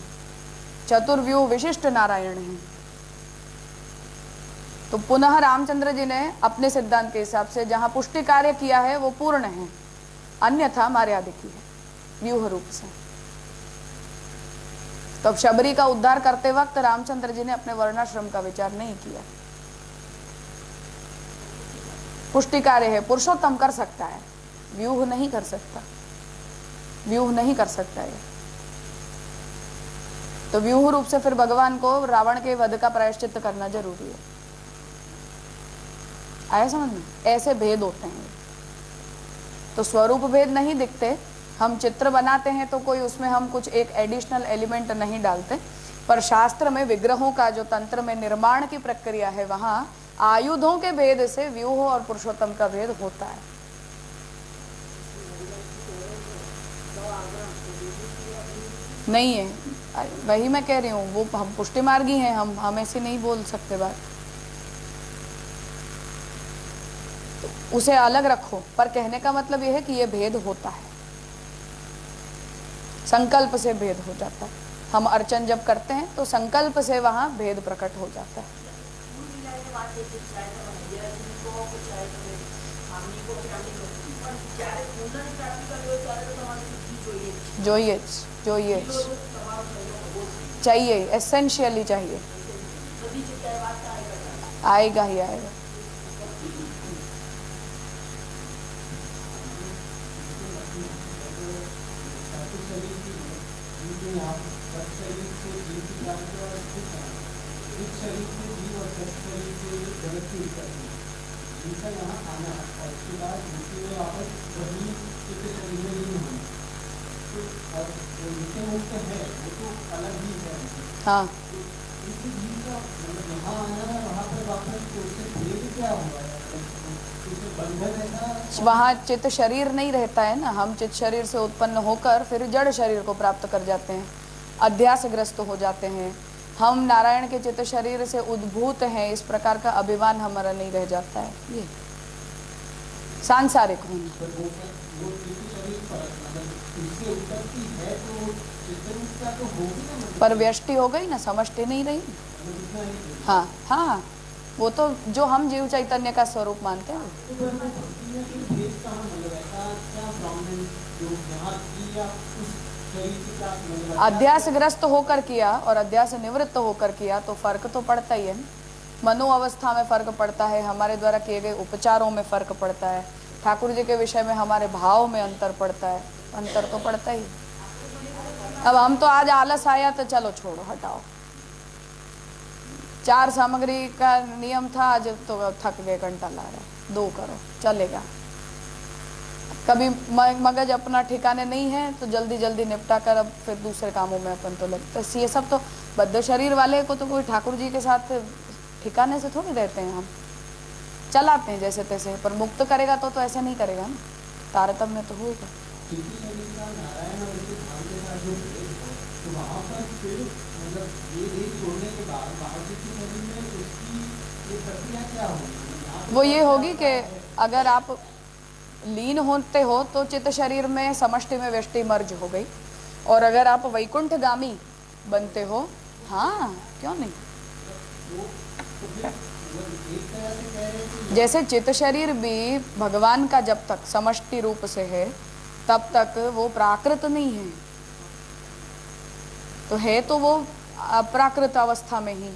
चतुर्व्यूह विशिष्ट नारायण हैं। तो पुनः रामचंद्र जी ने अपने सिद्धांत के हिसाब से जहां पुष्टि कार्य किया है वो पूर्ण है, अन्यथा मर्यादिकी है व्यूह रूप से। तो अब शबरी का उद्धार करते वक्त रामचंद्र जी ने अपने वर्णाश्रम का विचार नहीं किया। पुष्टि कार्य है, पुरुषोत्तम कर सकता है, व्यूह नहीं कर सकता, व्यूह नहीं कर सकता है। तो व्यूह रूप से फिर भगवान को रावण के वध का प्रायश्चित करना जरूरी है। आया समझ में? ऐसे भेद होते हैं। तो स्वरूप भेद नहीं दिखते। हम चित्र बनाते हैं तो कोई उसमें हम कुछ एक एडिशनल एलिमेंट नहीं डालते, पर शास्त्र में विग्रहों का जो तंत्र में निर्माण की प्रक्रिया है वहाँ आयुधों के भेद से व्यूह और पुरुषोत्तम का भेद होता है। नहीं है, वही मैं कह रही हूँ, वो हम पुष्टि मार्गी हैं, हम ऐसे नहीं बोल सकते बात। तो उसे अलग रखो, पर कहने का मतलब यह है कि ये भेद होता है, संकल्प से भेद हो जाता है। हम अर्चन जब करते हैं तो संकल्प से वहाँ भेद प्रकट हो जाता है। જોઈએ चाहिए, एसेंशियली चाहिए, आएगा ही आएगा। हाँ, वहाँ चित्त शरीर नहीं रहता है ना, हम चित्त शरीर से उत्पन्न होकर फिर जड़ शरीर को प्राप्त कर जाते हैं, अध्यासग्रस्त हो जाते हैं। हम नारायण के चित्त शरीर से उद्भूत हैं, इस प्रकार का अभिमान हमारा नहीं रह जाता है। ये सांसारिक होना, पर व्यष्टि हो गई ना, समष्टि नहीं रही। हाँ हाँ, वो तो जो हम जीव चैतन्य का स्वरूप मानते हैं। अध्यासग्रस्त होकर किया और अध्यास निवृत्त होकर किया तो फर्क तो पड़ता ही है। मनो अवस्था में फर्क पड़ता है, हमारे द्वारा किए गए उपचारों में फर्क पड़ता है, ठाकुर जी के विषय में हमारे भाव में अंतर पड़ता है, अंतर तो पड़ता ही। अब हम तो आज आलस आया तो चलो छोड़ो, हटाओ, 4 सामग्री का नियम था, आज तो थक गए, घंटा ला रहा, 2 करो, चलेगा। कभी मगज अपना ठिकाने नहीं है तो जल्दी जल्दी निपटा कर अब फिर दूसरे कामों में अपन तो लगता है। ये सब तो बद्ध शरीर वाले को तो कोई ठाकुर जी के साथ ठिकाने से थोड़ी रहते हैं, हम चलाते हैं जैसे तैसे, पर मुक्त करेगा तो ऐसे नहीं करेगा ना, तारतम्य तो होगा। वो ये होगी कि अगर आप लीन होते हो तो चित्त शरीर में समष्टि में व्यष्टि मर्ज हो गई, और अगर आप वैकुंठगामी बनते हो, हाँ क्यों नहीं, जैसे चित्त शरीर भी भगवान का जब तक समष्टि रूप से है तब तक वो प्राकृत नहीं है, तो है तो वो अप्राकृत अवस्था में ही।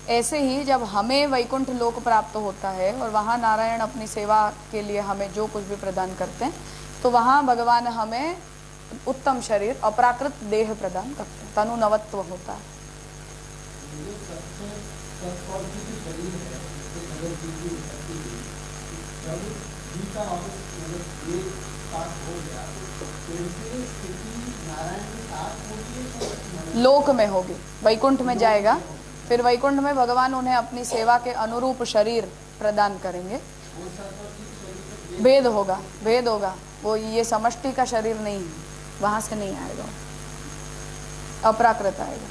ऐसे ही जब हमें वैकुंठ लोक प्राप्त होता है और वहाँ नारायण अपनी सेवा के लिए हमें जो कुछ भी प्रदान करते हैं, तो वहाँ भगवान हमें उत्तम शरीर अप्राकृत देह प्रदान करते हैं, तनु नवत्व होता है। लोक में होगी, वैकुंठ में जाएगा, फिर वैकुंठ में भगवान उन्हें अपनी सेवा के अनुरूप शरीर प्रदान करेंगे। भेद होगा, भेद होगा, वो ये समष्टि का शरीर नहीं है, वहाँ से नहीं आएगा, अप्राकृत आएगा।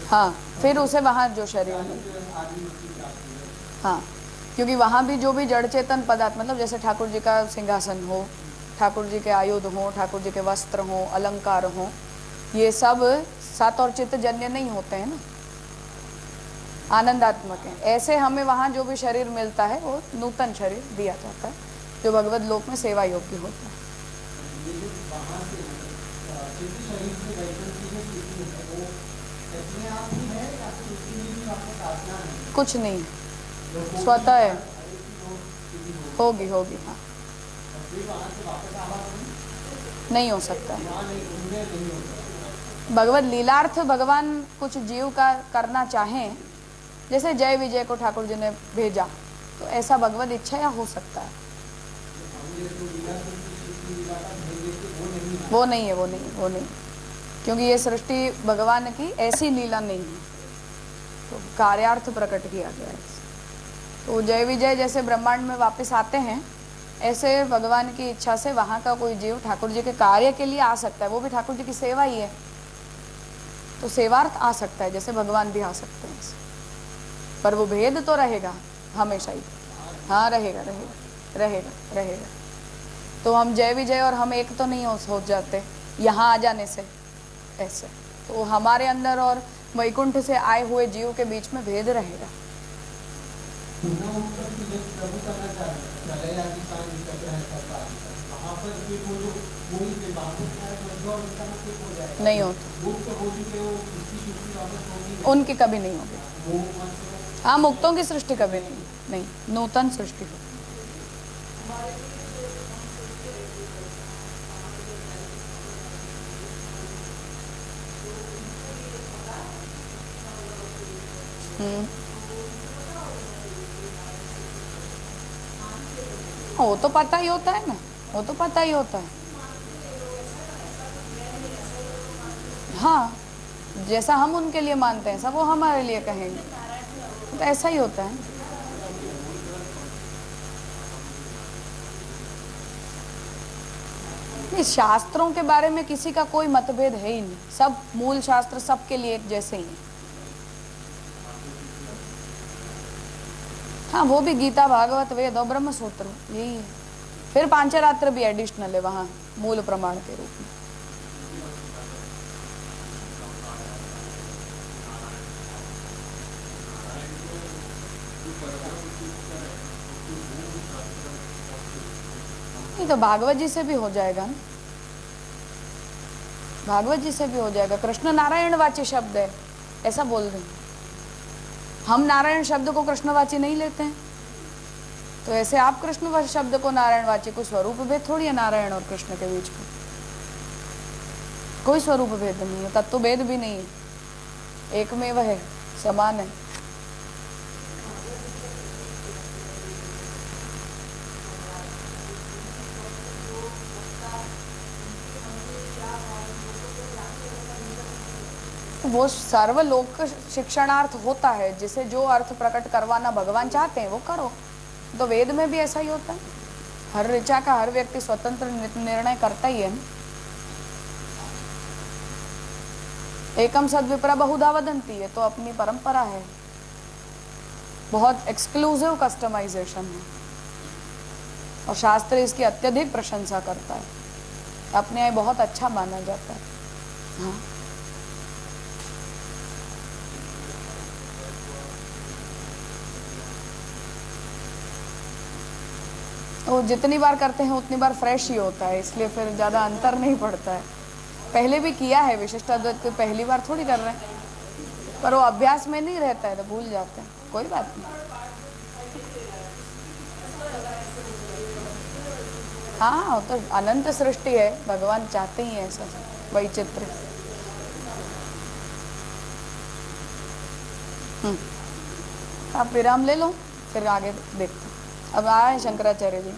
हाँ, फिर उसे वहाँ जो शरीर है, हाँ, क्योंकि वहाँ भी जो भी जड़ चेतन पदार्थ, मतलब जैसे ठाकुर जी का सिंहासन हो, ठाकुर जी के आयुध हो, ठाकुर जी के वस्त्र हो, अलंकार हो, ये सब सत और चित्त जन्य नहीं होते हैं ना, आनंदात्मक हैं। ऐसे हमें वहाँ जो भी शरीर मिलता है वो नूतन शरीर दिया जाता है, जो भगवत लोक में सेवा योग्य होता है। कुछ नहीं, स्वतः है, होगी होगी, हाँ, नहीं हो सकता है, भगवत लीलार्थ भगवान कुछ जीव का करना चाहें, जैसे जय विजय को ठाकुर जी ने भेजा, तो ऐसा भगवत इच्छा या हो सकता है। वो नहीं है, वो नहीं, वो नहीं, क्योंकि ये सृष्टि भगवान की ऐसी लीला नहीं है, तो कार्यार्थ प्रकट किया गया है। तो जय विजय जैसे ब्रह्मांड में वापस आते हैं, ऐसे भगवान की इच्छा से वहाँ का कोई जीव ठाकुर जी के कार्य के लिए आ सकता है, वो भी ठाकुर जी की सेवा ही है, तो सेवार्थ आ सकता है, जैसे भगवान भी आ सकते हैं ऐसे। पर वो भेद तो रहेगा हमेशा ही, हाँ रहेगा रहेगा रहेगा रहेगा। तो हम जय विजय और हम एक तो नहीं हो जाते यहाँ आ जाने से ऐसे, तो हमारे अंदर और वैकुंठ से आए हुए जीव के बीच में भेद रहेगा। नहीं होता, उनकी कभी नहीं होगी। हाँ, मुक्तों की सृष्टि कभी नहीं, नूतन सृष्टि हो। वो तो पता ही होता है ना, वो तो पता ही होता है। हाँ, जैसा हम उनके लिए मानते हैं ऐसा वो हमारे लिए कहेंगे, तो ऐसा ही होता है। नहीं, शास्त्रों के बारे में किसी का कोई मतभेद है ही नहीं, सब मूल शास्त्र सबके लिए एक जैसे ही हैं। हाँ, वो भी गीता, भागवत, वेद और ब्रह्म सूत्र यही है। फिर पांचरात्र भी एडिशनल है वहाँ मूल प्रमाण के रूप में। नहीं तो भागवत जी से भी हो जाएगा ना, भागवत जी से भी हो जाएगा। कृष्ण नारायणवाची शब्द है ऐसा बोल रहे हैं, हम नारायण शब्द को कृष्णवाची नहीं लेते हैं, तो ऐसे आप कृष्ण शब्द को नारायणवाची, को स्वरूप भेद थोड़ी है नारायण और कृष्ण के बीच में, कोई स्वरूप भेद नहीं है, तत्व भेद भी नहीं है, एक में वह है, समान है। वो सर्वलोक शिक्षणार्थ होता है, जिसे जो अर्थ प्रकट करवाना भगवान चाहते हैं वो करो। तो वेद में भी ऐसा ही होता है, हर ऋचा का हर व्यक्ति स्वतंत्र निर्णय करता ही है। एकम सद्विप्रा बहुधा वदंती है तो अपनी परंपरा है, बहुत एक्सक्लूसिव कस्टमाइजेशन है, और शास्त्र इसकी अत्यधिक प्रशंसा करता है, अपने यहाँ बहुत अच्छा माना जाता है। हाँ, तो जितनी बार करते हैं उतनी बार फ्रेश ही होता है, इसलिए फिर ज़्यादा अंतर नहीं पड़ता है। पहले भी किया है विशिष्टाद्वैत को, पहली बार थोड़ी कर रहे हैं, पर वो अभ्यास में नहीं रहता है तो भूल जाते हैं, कोई बात नहीं। हाँ, वो तो अनंत सृष्टि है, भगवान चाहते ही है ऐसा वैचित्र। आप विराम ले लो, फिर आगे देखते हैं। अब आए शंकराचार्य जी।